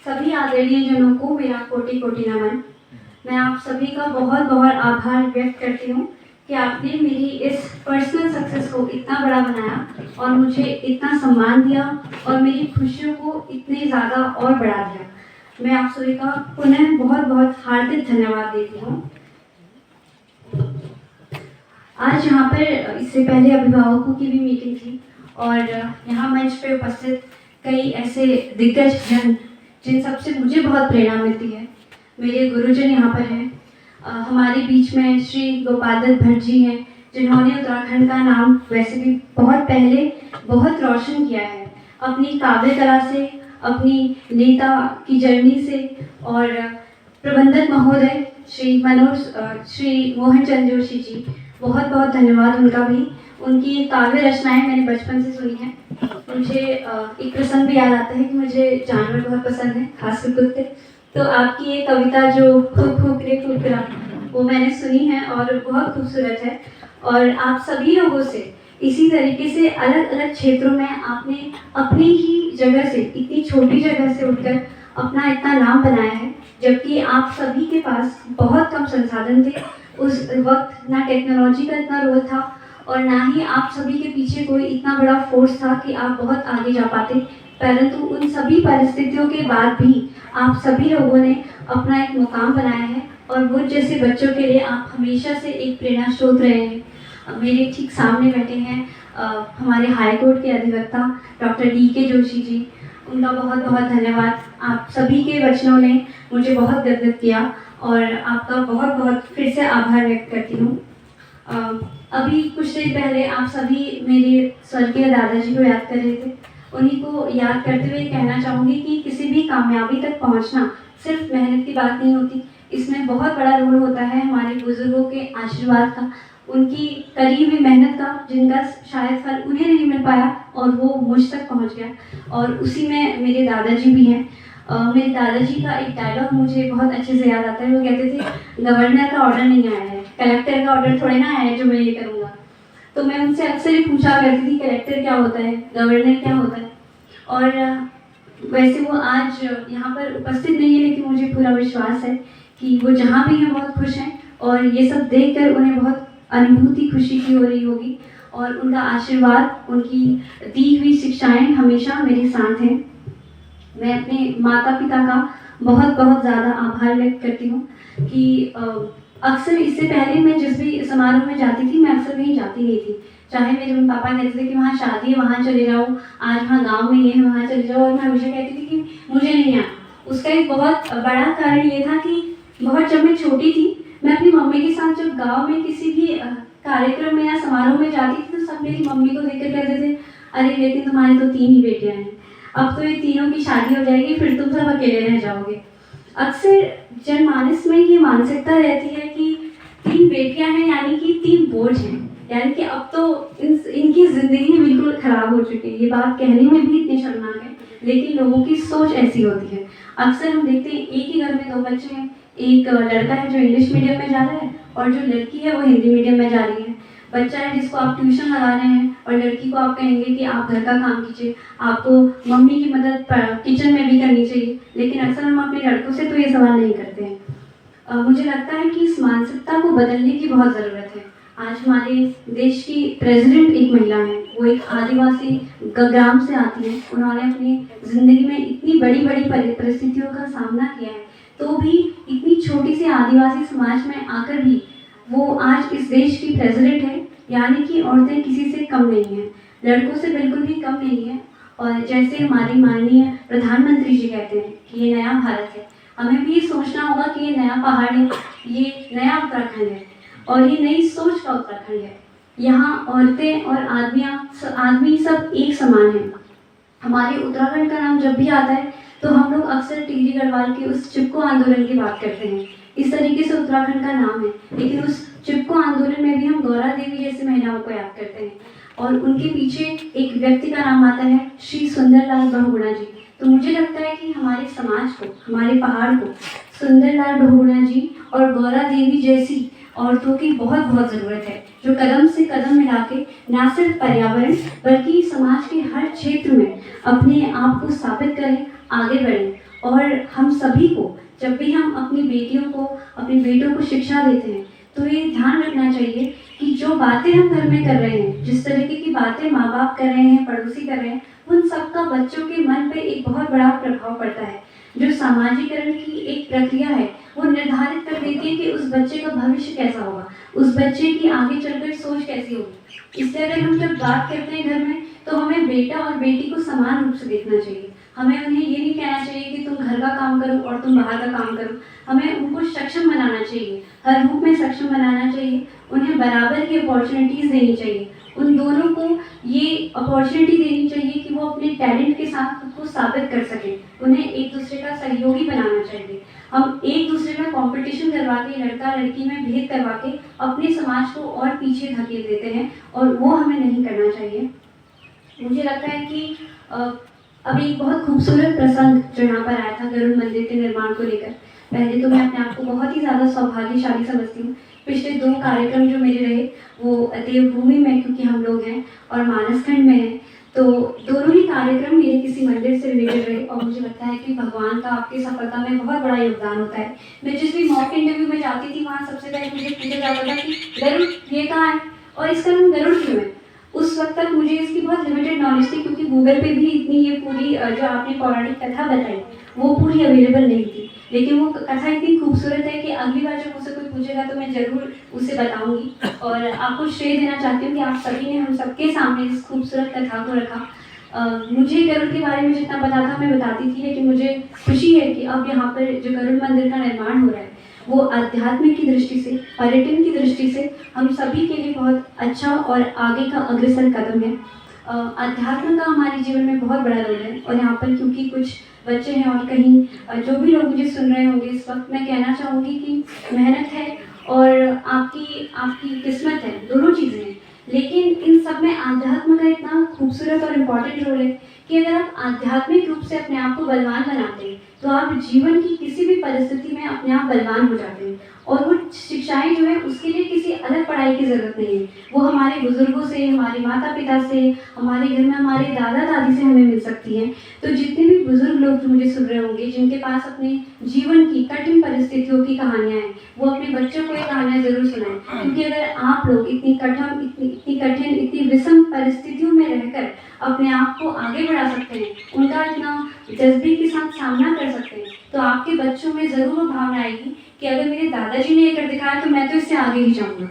सभी आदरणीय जनों को मेरा कोटि कोटि नमन। मैं आप सभी का बहुत बहुत आभार व्यक्त करती हूँ कि आपने मेरी इस पर्सनल सक्सेस को इतना बड़ा बनाया और मुझे इतना सम्मान दिया और मेरी खुशियों को इतने ज़्यादा और बढ़ा दिया। मैं आप सभी का पुनः बहुत बहुत हार्दिक धन्यवाद देती हूँ। आज यहाँ पर इससे पहले अभिभावकों की भी मीटिंग थी और यहाँ मंच पे उपस्थित कई ऐसे दिग्गज जन जिन सबसे मुझे बहुत प्रेरणा मिलती है। मेरे गुरुजन यहाँ पर हैं। हमारे बीच में श्री गोपाल दत्त भट्ट जी हैं जिन्होंने उत्तराखंड का नाम वैसे भी बहुत पहले बहुत रोशन किया है अपनी काव्य कला से, अपनी नेता की जर्नी से। और प्रबंधक महोदय श्री मोहन चंद्र जोशी जी, बहुत बहुत धन्यवाद उनका भी। उनकी काव्य रचनाएं मैंने बचपन से सुनी हैं। मुझे एक प्रसंग भी याद आता है कि मुझे जानवर बहुत पसंद है, खासकर कुत्ते। तो आपकी ये कविता जो खूब खूब रे कुकरा, वो मैंने सुनी है और बहुत खूबसूरत है। और आप सभी लोगों से इसी तरीके से अलग अलग क्षेत्रों में आपने अपनी ही जगह से, इतनी छोटी जगह से उठकर अपना इतना नाम बनाया है, जबकि आप सभी के पास बहुत कम संसाधन थे उस वक्त। ना टेक्नोलॉजी का इतना रोल था और ना ही आप सभी के पीछे कोई इतना बड़ा फोर्स था कि आप बहुत आगे जा पाते। परंतु उन सभी परिस्थितियों के बाद भी आप सभी लोगों ने अपना एक मुकाम बनाया है और वो जैसे बच्चों के लिए आप हमेशा से एक प्रेरणा स्रोत रहे हैं। मेरे ठीक सामने बैठे हैं हमारे हाई कोर्ट के अधिवक्ता डॉक्टर DK जोशी जी, उनका बहुत बहुत धन्यवाद। आप सभी के वचनों ने मुझे बहुत गदगद किया और आपका बहुत बहुत फिर से आभार व्यक्त करती हूँ। अभी कुछ देर पहले आप सभी मेरे स्वर्गीय दादाजी को याद कर रहे थे। उन्हीं को याद करते हुए कहना चाहूँगी कि किसी भी कामयाबी तक पहुँचना सिर्फ मेहनत की बात नहीं होती, इसमें बहुत बड़ा रोल होता है हमारे बुजुर्गों के आशीर्वाद का, उनकी करी हुई मेहनत का, जिनका शायद फल उन्हें नहीं मिल पाया और वो मुझ तक पहुंच गया, और उसी में मेरे दादाजी भी हैं। मेरे दादाजी का एक डायलॉग मुझे बहुत अच्छे से याद आता है। वो कहते थे, गवर्नर का ऑर्डर नहीं आया है, कलेक्टर का ऑर्डर थोड़े ना आया है जो मैं ये करूँगा। तो मैं उनसे अक्सर ही पूछा करती थी, कलेक्टर क्या होता है, गवर्नर क्या होता है। और वैसे वो आज यहाँ पर उपस्थित नहीं है, लेकिन मुझे पूरा विश्वास है कि वो जहाँ भी हैं बहुत खुश हैं, और ये सब देखकर उन्हें बहुत अनुभूति खुशी की हो रही होगी, और उनका आशीर्वाद, उनकी दी हुई शिक्षाएं हमेशा मेरे साथ हैं। मैं अपने माता पिता का बहुत बहुत ज़्यादा आभार व्यक्त करती हूँ कि अक्सर इससे पहले मैं जिस भी समारोह में जाती थी, मैं अक्सर कहीं जाती नहीं थी। चाहे मेरे मम्मी पापा कहते थे कि वहाँ शादी है वहाँ चले जाओ, आज वहाँ गाँव में ये है वहाँ चले जाओ, और मैं हमेशा कहती थी कि मुझे नहीं आना। उसका एक बहुत बड़ा कारण ये था कि बहुत जब मैं छोटी थी, मैं अपनी मम्मी के साथ जब गाँव में किसी भी कार्यक्रम में या समारोह में जाती थी, तो सब मेरी मम्मी को देखकर कहते थे, अरे लेकिन तुम्हारी तो 3 ही बेटियाँ हैं, अब तो ये तीनों की शादी हो जाएगी, फिर तुम सब अकेले रह जाओगे। अक्सर जनमानस में ये मानसिकता रहती है कि 3 बेटियां हैं यानी कि 3 बोझ हैं, यानी कि अब तो इनकी ज़िंदगी बिल्कुल ख़राब हो चुकी है। ये बात कहने में भी इतनी शर्मनाक है, लेकिन लोगों की सोच ऐसी होती है। अक्सर हम देखते हैं एक ही घर में 2 बच्चे हैं, एक लड़का है जो इंग्लिश मीडियम में जा रहा है और जो लड़की है वो हिंदी मीडियम में जा रही है। बच्चा है जिसको आप ट्यूशन लगा रहे हैं और लड़की को आप कहेंगे कि आप घर का काम कीजिए, आपको मम्मी की मदद किचन में भी करनी चाहिए, लेकिन अक्सर हम अपने लड़कों से तो ये सवाल नहीं करते हैं। मुझे लगता है कि इस मानसिकता को बदलने की बहुत ज़रूरत है। आज हमारे देश की प्रेसिडेंट एक महिला है, वो एक आदिवासी ग्राम से आती है। उन्होंने अपनी ज़िंदगी में इतनी बड़ी बड़ी परिस्थितियों का सामना किया है, तो भी इतनी छोटी सी आदिवासी समाज में आकर भी वो आज इस देश की प्रेसिडेंट है, यानी कि औरतें किसी से कम नहीं हैं, लड़कों से बिल्कुल भी कम नहीं है। और जैसे हमारे माननीय प्रधानमंत्री जी कहते हैं कि ये नया भारत है, हमें भी सोचना होगा कि ये नया पहाड़ है, ये नया उत्तराखंड है और ये नई सोच का उत्तराखंड है। यहाँ औरतें और आदमी सब एक समान हैं। हमारे उत्तराखंड का नाम जब भी आता है तो हम लोग अक्सर टिहरी गढ़वाल के उस चिपको आंदोलन की बात करते हैं, इस तरीके से उत्तराखंड का नाम है। लेकिन उस चिपको आंदोलन में भी हम गौरा देवी जैसी महिलाओं को याद करते हैं, और उनके पीछे एक व्यक्ति का नाम आता है, श्री सुंदरलाल बहुगुणा जी। तो मुझे लगता है कि हमारे समाज को, हमारे पहाड़ को सुंदरलाल बहुगुणा जी और गौरा देवी जैसी औरतों की बहुत बहुत ज़रूरत है, जो कदम से कदम मिला के न सिर्फ पर्यावरण बल्कि समाज के हर क्षेत्र में अपने आप को साबित करें, आगे बढ़ें। और हम सभी को जब भी हम अपनी बेटियों को, अपने बेटों को शिक्षा देते हैं, तो ये ध्यान रखना चाहिए कि जो बातें हम घर में कर रहे हैं, जिस तरीके की बातें माँ बाप कर रहे हैं, पड़ोसी कर रहे हैं, उन सबका बच्चों के मन पे एक बहुत बड़ा प्रभाव पड़ता है। जो सामाजिकरण की एक प्रक्रिया है, वो निर्धारित कर देती है कि उस बच्चे का भविष्य कैसा होगा, उस बच्चे की आगे चलकर सोच कैसी होगी। इसलिए अगर हम जब बात करते हैं घर में, तो हमें बेटा और बेटी को समान रूप से देखना चाहिए। हमें उन्हें ये नहीं कहना चाहिए कि तुम घर का काम करो और तुम बाहर का काम करो। हमें उनको सक्षम बनाना चाहिए, हर रूप में सक्षम बनाना चाहिए। उन्हें बराबर की अपॉर्चुनिटीज़ देनी चाहिए। उन दोनों को ये अपॉर्चुनिटी देनी चाहिए कि वो अपने टैलेंट के साथ खुद को साबित कर सकें। उन्हें एक दूसरे का सहयोगी बनाना चाहिए। हम एक दूसरे में कंपटीशन करवा के, लड़का लड़की में भेद करवा के अपने समाज को और पीछे धकेल देते हैं, और वो हमें नहीं करना चाहिए। मुझे लगता है कि अभी एक बहुत खूबसूरत प्रसंग जो यहाँ पर आया था गरुड़ मंदिर के निर्माण को लेकर, पहले तो मैं अपने आप को बहुत ही ज़्यादा सौभाग्यशाली समझती हूँ। पिछले 2 कार्यक्रम जो मेरे रहे वो देवभूमि में, क्योंकि हम लोग हैं, और मानसखंड में हैं, तो दोनों ही कार्यक्रम मेरे किसी मंदिर से रिलेटेड रहे। और मुझे लगता है कि भगवान का आपकी सफलता में बहुत बड़ा योगदान होता है। मैं जिस भी मॉक इंटरव्यू में जाती थी, वहाँ सबसे पहले मुझे पूछा जाता था कि गरुड़ ये कहाँ है और इसका नाम गरुड़ क्यों है। उस वक्त तक मुझे इसकी बहुत लिमिटेड नॉलेज थी, क्योंकि गूगल पे भी इतनी ये पूरी जो आपने पौराणिक कथा बताई वो पूरी अवेलेबल नहीं थी। लेकिन वो कथा इतनी खूबसूरत है कि अगली बार जब मुझसे कोई पूछेगा तो मैं ज़रूर उसे बताऊंगी। और आपको श्रेय देना चाहती हूँ कि आप सभी ने हम सबके सामने इस खूबसूरत कथा को रखा। मुझे गरुड़ के बारे में जितना पता था मैं बताती थी, लेकिन मुझे खुशी है कि अब यहाँ पर जो गरुड़ मंदिर का निर्माण हो रहा है वो आध्यात्म की दृष्टि से, पर्यटन की दृष्टि से हम सभी के लिए बहुत अच्छा और आगे का अग्रसर कदम है। अध्यात्म का हमारे जीवन में बहुत बड़ा रोल है, और यहाँ पर क्योंकि कुछ बच्चे हैं और कहीं जो भी लोग मुझे सुन रहे होंगे इस वक्त, मैं कहना चाहूँगी कि मेहनत है और आपकी किस्मत है, दोनों चीज़ें हैं। लेकिन इन सब में आध्यात्म का इतना खूबसूरत और इम्पॉर्टेंट रोल है कि अगर आप आध्यात्मिक रूप से अपने आप को बलवान बनाते हैं तो आप जीवन की किसी भी परिस्थिति में अपने आप बलवान हो जाते हैं। और वो शिक्षाएं जो है उसके लिए किसी अलग पढ़ाई की ज़रूरत नहीं है, वो हमारे बुजुर्गों से, हमारे माता पिता से, हमारे घर में हमारे दादा दादी से हमें मिल सकती हैं। तो जितने भी बुजुर्ग लोग जो मुझे सुन रहे होंगे, जिनके पास अपने जीवन की कठिन परिस्थितियों की कहानियाँ हैं, वो अपने बच्चों को ये कहानियाँ ज़रूर सुनाएं, क्योंकि अगर आप लोग इतनी कठिन, इतनी विषम परिस्थितियों में रहकर अपने आप को आगे बढ़ा सकते हैं, उनका इतना जज्बे के साथ सामना कर सकते हैं, तो आपके बच्चों में ज़रूर वो भावना आएगी कि अगर मेरे दादाजी ने ये कर दिखाया तो मैं तो इससे आगे ही जाऊँगा।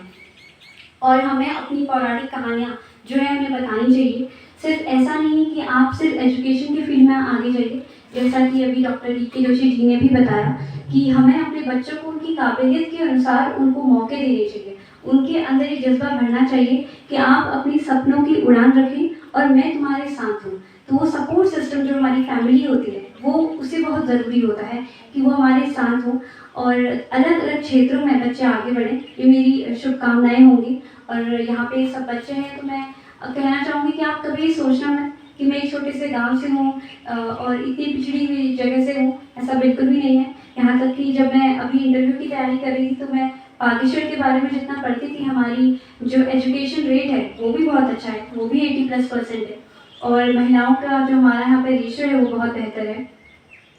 और हमें अपनी पौराणिक कहानियाँ जो है उन्हें बतानी चाहिए। सिर्फ ऐसा नहीं कि आप सिर्फ एजुकेशन के फील्ड में आगे जाइए, जैसा कि अभी डॉक्टर डी.के. जोशी जी ने भी बताया कि हमें अपने बच्चों को उनकी काबिलियत के अनुसार उनको मौके देने चाहिए, उनके अंदर ये जज्बा भरना चाहिए कि आप अपनी सपनों की उड़ान रखें और मैं तुम्हारे साथ हूँ। तो वो सपोर्ट सिस्टम जो हमारी फैमिली होती है वो उसे बहुत ज़रूरी होता है कि वो हमारे साथ हो और अलग अलग क्षेत्रों में बच्चे आगे बढ़ें। ये मेरी शुभकामनाएं होंगी। और यहाँ पे सब बच्चे हैं तो मैं कहना चाहूँगी कि आप कभी सोचना मत कि मैं एक छोटे से गांव से हूँ और इतनी पिछड़ी हुई जगह से हूँ, ऐसा बिल्कुल भी नहीं है। यहाँ तक कि जब मैं अभी इंटरव्यू की तैयारी कर रही थी तो मैं बागेश्वर के बारे में जितना पढ़ती थी, हमारी जो एजुकेशन रेट है वो भी बहुत अच्छा है, वो भी 80+% है, और महिलाओं का जो हमारा यहाँ पे रेशियो है वो बहुत बेहतर है।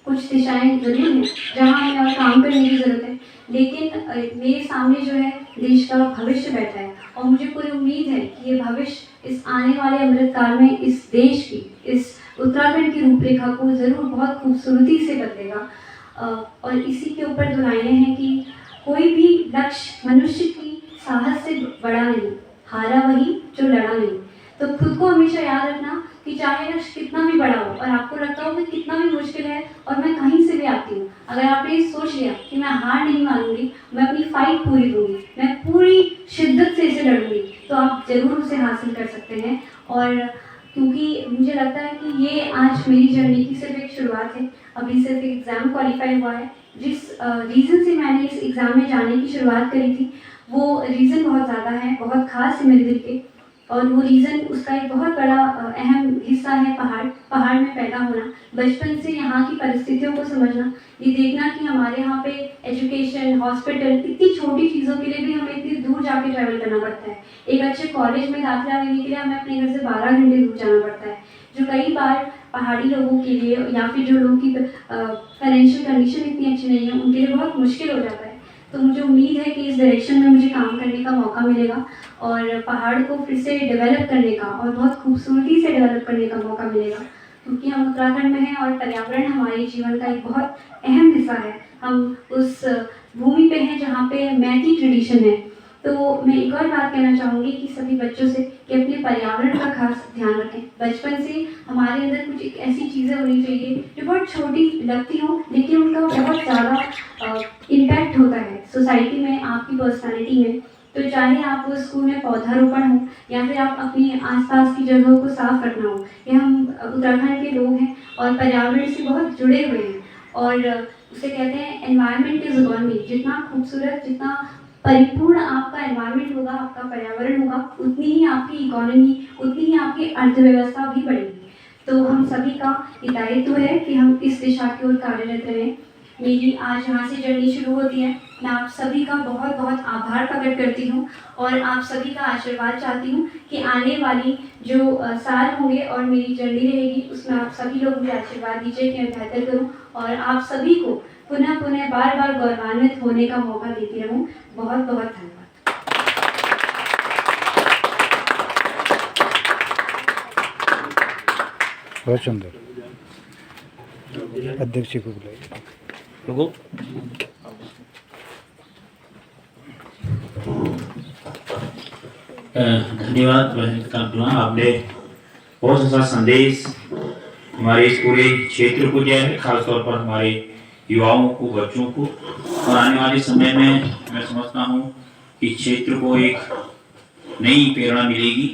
कुछ दिशाएं जरूर हैं जहाँ हमें और काम करने की ज़रूरत है, लेकिन मेरे सामने जो है देश का भविष्य बैठा है और मुझे पूरी उम्मीद है कि ये भविष्य इस आने वाले अमृतकाल में इस देश की, इस उत्तराखंड की रूपरेखा को ज़रूर बहुत खूबसूरती से बदलेगा। और इसी के ऊपर दो लाइनें हैं कि कोई भी लक्ष्य मनुष्य की साहस से बड़ा नहीं, हारा वही जो लड़ा नहीं। तो खुद को हमेशा याद रखना कि चाहे लक्ष्य कितना भी बड़ा हो और आपको लगता हो कि कितना भी मुश्किल है और मैं कहीं से भी आती हूँ, अगर आपने सोच लिया कि मैं हार नहीं मानूंगी, मैं अपनी फाइट पूरी दूंगी, मैं पूरी शिद्दत से इसे लड़ूंगी, तो आप ज़रूर उसे हासिल कर सकते हैं। और क्योंकि मुझे लगता है कि ये आज मेरी जर्नी की सिर्फ एक शुरुआत है, अभी सिर्फ एक एग्ज़ाम क्वालिफाई हुआ है। जिस रीज़न से मैंने इस एग्ज़ाम में जाने की शुरुआत करी थी वो रीज़न बहुत ज़्यादा है, बहुत ख़ास है मेरे दिल के, और वो रीज़न उसका एक बहुत बड़ा अहम हिस्सा है पहाड़ में पैदा होना, बचपन से यहाँ की परिस्थितियों को समझना, ये देखना कि हमारे यहाँ पे एजुकेशन, हॉस्पिटल, इतनी छोटी चीज़ों के लिए भी हमें इतनी दूर जाके ट्रैवल करना पड़ता है। एक अच्छे कॉलेज में दाखिला लेने के लिए हमें अपने घर से 12 घंटे दूर जाना पड़ता है, जो कई बार पहाड़ी लोगों के लिए या फिर जो लोगों की फाइनेंशियल कंडीशन इतनी अच्छी नहीं है उनके लिए बहुत मुश्किल हो जाता है। तो मुझे उम्मीद है कि इस डायरेक्शन में मुझे काम करने का मौका मिलेगा और पहाड़ को फिर से डेवलप करने का और बहुत खूबसूरती से डेवलप करने का मौका मिलेगा, क्योंकि हम उत्तराखंड में हैं और पर्यावरण हमारे जीवन का एक बहुत अहम हिस्सा है। हम उस भूमि पे हैं जहाँ पे मैती ट्रेडिशन है। तो मैं एक और बात कहना चाहूँगी कि सभी बच्चों से कि अपने पर्यावरण का खास ध्यान रखें। बचपन से हमारे अंदर कुछ एक ऐसी चीज़ें होनी चाहिए जो बहुत छोटी लगती हों लेकिन उनका बहुत ज़्यादा इम्पैक्ट होता है सोसाइटी में, आपकी पर्सनालिटी में। तो चाहे आप वो स्कूल में पौधारोपण हो या फिर आप अपनी आसपास की जगहों को साफ रखना हो, ये हम उत्तराखंड के लोग हैं और पर्यावरण से बहुत जुड़े हुए हैं। और उसे कहते हैं एनवायरनमेंट इज इकोनॉमी। जितना खूबसूरत, जितना परिपूर्ण आपका एनवायरनमेंट होगा, आपका पर्यावरण होगा, उतनी ही आपकी इकोनॉमी, उतनी ही आपकी अर्थव्यवस्था भी बढ़ेगी। तो हम सभी का ये दायित्व है कि हम इस दिशा की ओर कार्यरत रहें। मेरी आज यहाँ से जर्नी शुरू होती है। मैं आप सभी का बहुत बहुत आभार प्रकट करती हूँ और आप सभी का आशीर्वाद चाहती हूँ कि आने वाली जो साल होंगे और मेरी जर्नी रहेगी उसमें आप सभी लोग मुझे आशीर्वाद दीजिए कि मैं बेहतर करूँ और आप सभी को पुनः पुनः बार बार गौरवान्वित होने का मौका देती रहूँ। बहुत बहुत धन्यवाद। बहुत सुंदर। अध्यक्ष को बुलाइए। लोगों धन्यवाद बहन कल्पना, आपने बहुत अच्छा संदेश हमारे इस पूरे क्षेत्र को दिया है, खासतौर पर हमारे युवाओं को, बच्चों को। और आने वाले समय में मैं समझता हूँ कि क्षेत्र को एक नई प्रेरणा मिलेगी,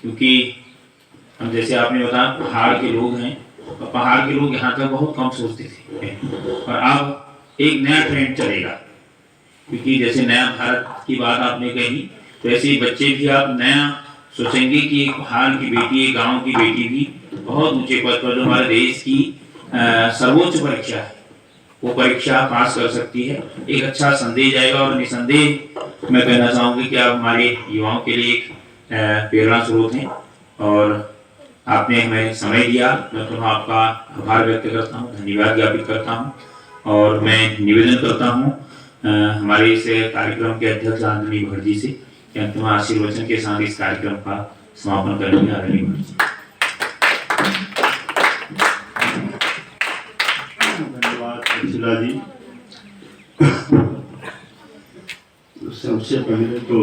क्योंकि हम जैसे आपने बताया पहाड़ के लोग हैं और पहाड़ के लोग यहाँ तक बहुत कम सोचते थे, और अब एक नया ट्रेंड चलेगा, क्योंकि जैसे नया भारत की बात आपने कही तो ऐसे ही बच्चे भी आप नया सोचेंगे कि एक पहाड़ की बेटी, एक गांव की बेटी भी बहुत ऊंचे पद पर, जो हमारे देश की सर्वोच्च परीक्षा है, वो परीक्षा पास कर सकती है। एक अच्छा संदेश जाएगा, और निसंदेह मैं कहना चाहूँगी कि आप हमारे युवाओं के लिए एक प्रेरणा स्रोत हैं, और आपने हमें समय दिया। मैं तो आपका आभार व्यक्त करता हूँ, धन्यवाद ज्ञापित करता हूँ, और मैं निवेदन करता हूँ हमारे इस कार्यक्रम के अध्यक्ष आदरणीय भट्ट से कि अंतिम आशीर्वचन के साथ इस कार्यक्रम का समापन करेंगे। आदरणीय भट्ट जी। धन्यवाद शिला जी। सबसे पहले तो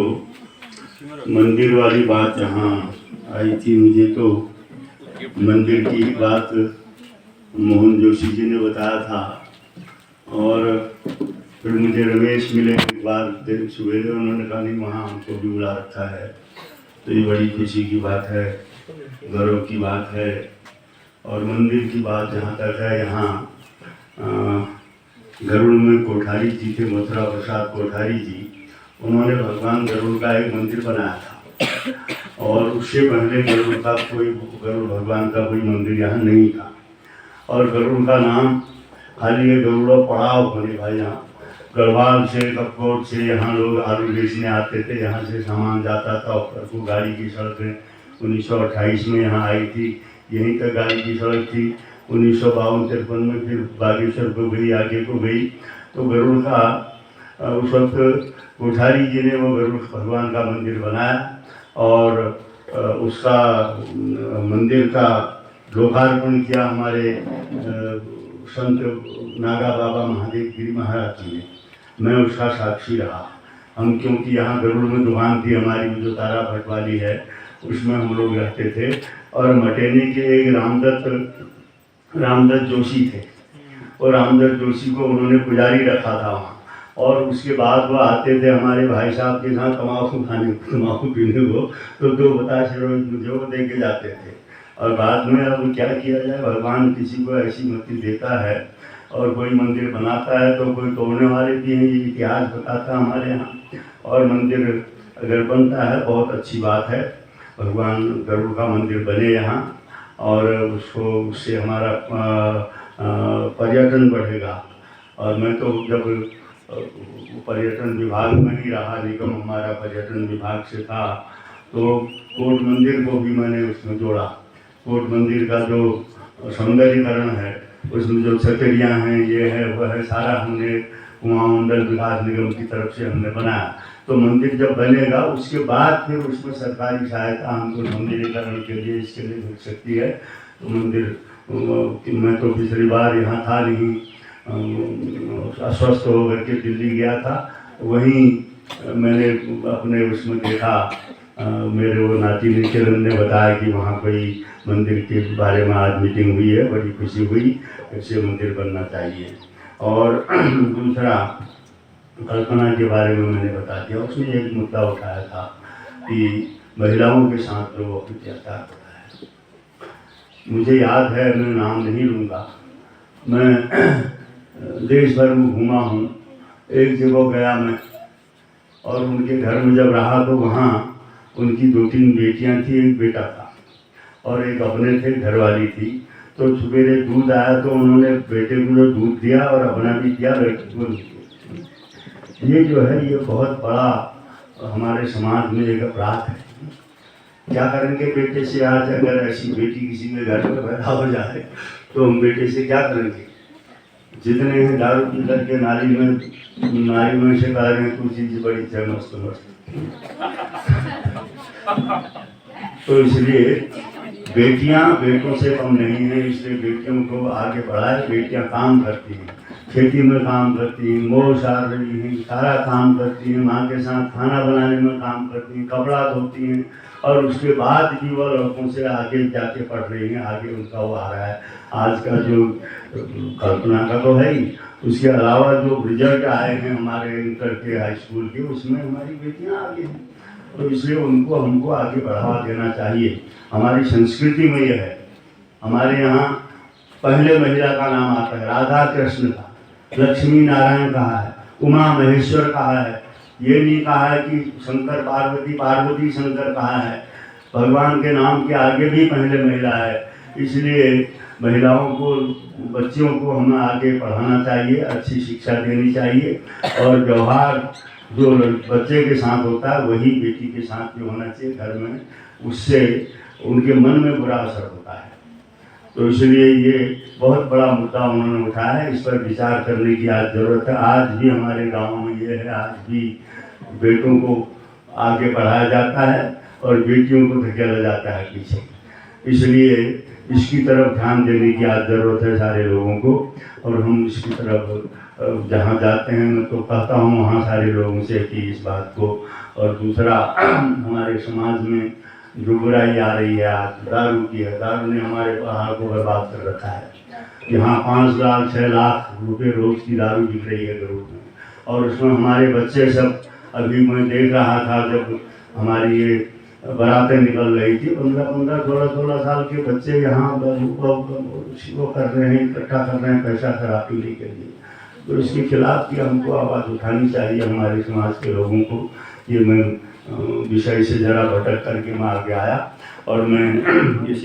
मंदिर वाली बात जहाँ आई थी, मुझे तो मंदिर की ही बात मोहन जोशी जी ने बताया था, और फिर मुझे रमेश मिले एक बार सवेरे, उन्होंने कहा नहीं वहाँ हमको भी बुला रखा है, तो ये बड़ी खुशी की बात है, गर्व की बात है। और मंदिर की बात जहाँ तक है, यहाँ गरुड़ में कोठारी जी थे, मथुरा प्रसाद कोठारी जी, उन्होंने भगवान गरुड़ का एक मंदिर बनाया था, और उससे पहले गरुड़ भगवान का कोई मंदिर यहाँ नहीं था। और गरुड़ का नाम खाली ये गरुड़ा पड़ाव होने भाई, यहाँ गढ़वाल से, कपकोट से यहाँ लोग आलू बेचने आते थे, यहाँ से सामान जाता था। और को गाड़ी की सड़कें 1928 में यहाँ आई थी, यहीं तक गाड़ी की सड़क थी। 1952-53 में फिर बागेश्वर को गई, आगे को गई। तो गरुड़ का उस वक्त कोठारी जी ने वो गरुड़ भगवान का मंदिर बनाया, और उसका मंदिर का लोकार्पण किया हमारे संत नागा बाबा महादेव गिरी महाराज जी ने। मैं उसका साक्षी रहा। हम क्योंकि यहाँ गरुड़ में दुकान थी हमारी, जो तारा भट्ट वाली है, उसमें हम लोग रहते थे। और मटेने के एक रामदत्त जोशी थे, और रामदत्त जोशी को उन्होंने पुजारी रखा था वहाँ। और उसके बाद वो आते थे हमारे भाई साहब के साथ तम्बाकू पीने को, तो 2 बताशे रोज मुझे वो दे के जाते थे। और बाद में अब क्या किया जाए, भगवान किसी को ऐसी मति देता है, और कोई मंदिर बनाता है तो कोई तोड़ने वाले भी हैं, ये इतिहास बताता है हमारे यहाँ। और मंदिर अगर बनता है बहुत अच्छी बात है, भगवान गरुड़ का मंदिर बने यहाँ, और उससे हमारा पर्यटन बढ़ेगा। और मैं तो जब पर्यटन विभाग में ही रहा, निगम हमारा पर्यटन विभाग से था, तो कोट मंदिर को भी मैंने उसमें जोड़ा। कोट मंदिर का जो सौंदर्यीकरण है, उसमें जो छतरियाँ हैं, ये है वह है, सारा हमने कुआं मंडल विकास निगम की तरफ से हमने बनाया। तो मंदिर जब बनेगा उसके बाद फिर उसमें सरकारी सहायता हमको सौंदर्यीकरण के लिए इसके लिए मिल सकती है। तो मंदिर मैं तो पिछली बार यहाँ था नहीं, अस्वस्थ होकर के दिल्ली गया था, वहीं मैंने अपने उसमें देखा, मेरे वो नाती किरण ने बताया कि वहाँ कोई मंदिर के बारे में आज मीटिंग हुई है, बड़ी खुशी हुई, ऐसे मंदिर बनना चाहिए। और दूसरा कल्पना के बारे में मैंने बता दिया, उसने एक मुद्दा उठाया था कि महिलाओं के साथ जो अत्याचार होता है। मुझे याद है, मैं नाम नहीं लूँगा, मैं देश भर में घूमा हूँ। एक जगह गया मैं, और उनके घर में जब रहा तो वहाँ उनकी 2-3 बेटियाँ थी, एक बेटा था, और एक अपने थे, घरवाली थी। तो सवेरे दूध आया तो उन्होंने बेटे को जो दूध दिया और अपना भी दिया, लड़की को नहीं दिया। ये जो है, ये बहुत बड़ा हमारे समाज में एक अपराध है। क्या करेंगे बेटे से? आज अगर ऐसी बेटी किसी के घर में पैदा हो जाए तो हम बेटे से क्या करेंगे? जितने हैं दारू पी करके नारी में से कह रहे हैं तुलसी जी बड़ी जय मस्त मस्त। तो इसलिए बेटियां बेटों से कम नहीं है, इसलिए बेटियों को आगे बढ़ाए। बेटियां काम करती हैं, खेती में काम करती हैं, मोल सार रही हैं, सारा काम करती हैं, माँ के साथ खाना बनाने में काम करती हैं, कपड़ा धोती हैं, और उसके बाद भी वह लड़कों से आगे जाके पढ़ रही हैं, आगे उनका वो आ रहा है। आज का जो कल्पना का तो है ही, उसके अलावा जो रिजल्ट आए हैं हमारे इंटर के हाई स्कूल के, उसमें हमारी बेटियां आगे हैं, तो इसलिए उनको हमको आगे बढ़ावा देना चाहिए। हमारी संस्कृति में यह है, हमारे यहाँ पहले महिला का नाम आता है राधा कृष्ण का, लक्ष्मी नारायण कहा है, उमा महेश्वर कहा है, ये नहीं कहा है कि शंकर पार्वती, पार्वती शंकर कहा है। भगवान के नाम के आगे भी पहले महिला है, इसलिए महिलाओं को, बच्चियों को हमें आगे पढ़ाना चाहिए, अच्छी शिक्षा देनी चाहिए, और व्यवहार जो बच्चे के साथ होता है वही बेटी के साथ भी होना चाहिए घर में, उससे उनके मन में बुरा असर होता है। तो इसलिए ये बहुत बड़ा मुद्दा उन्होंने उठाया है, इस पर विचार करने की आज ज़रूरत है। आज भी हमारे गाँव में ये है, आज भी बेटों को आगे बढ़ाया जाता है और बेटियों को धकेला जाता है पीछे, इसलिए इसकी तरफ ध्यान देने की आज ज़रूरत है सारे लोगों को। और हम इसकी तरफ जहाँ जाते हैं मैं तो कहता हूँ वहाँ सारे लोगों से कि इस बात को। और दूसरा, हमारे समाज में जो बुराई आ रही है आज दारू की है, दारू ने हमारे पहाड़ को बर्बाद कर रखा है। यहाँ 5 लाख 6 लाख रुपए रोज की दारू बिक रही है गरूर में, और उसमें हमारे बच्चे सब, अभी मैं देख रहा था जब हमारी ये बारातें निकल रही थी, 15-15 16-16 साल के बच्चे यहाँ वो कर रहे हैं, इकट्ठा कर रहे हैं पैसा शराब पीने के लिए। तो इसके खिलाफ भी हमको आवाज़ उठानी चाहिए हमारे समाज के लोगों को। ये मैं विषय से ज़रा भटक करके मैं आगे आया, और मैं इस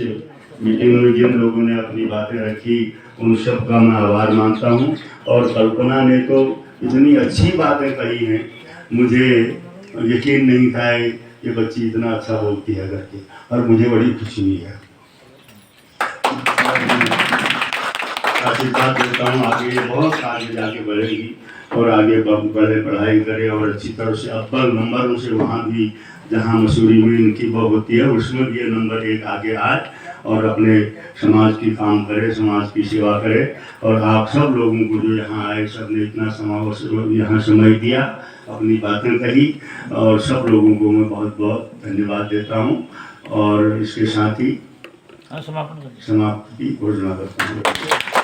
मीटिंग में जिन लोगों ने अपनी बातें रखी उन सब का मैं आभार मानता हूँ। और कल्पना ने तो इतनी अच्छी बातें कही हैं, मुझे यकीन नहीं था ये बच्ची इतना अच्छा बोलती है करके, और मुझे बड़ी खुशी हुई है। आशीर्वाद देता हूँ आगे ये बहुत आगे जाके बढ़ेगी और आगे बढ़े, पढ़ाई करे, और अच्छी तरह से अव्वल नंबरों से वहाँ भी जहाँ मसूरी में इनकी वो होती है उसमें भी ये नंबर 1 आगे आए, और अपने समाज की काम करे, समाज की सेवा करे। और आप सब लोगों को जो यहाँ आए, सब ने इतना यहाँ समय दिया, अपनी बातें कही, और सब लोगों को मैं बहुत बहुत धन्यवाद देता हूँ। और इसके साथ ही समाप्ति घोषणा करता हूँ।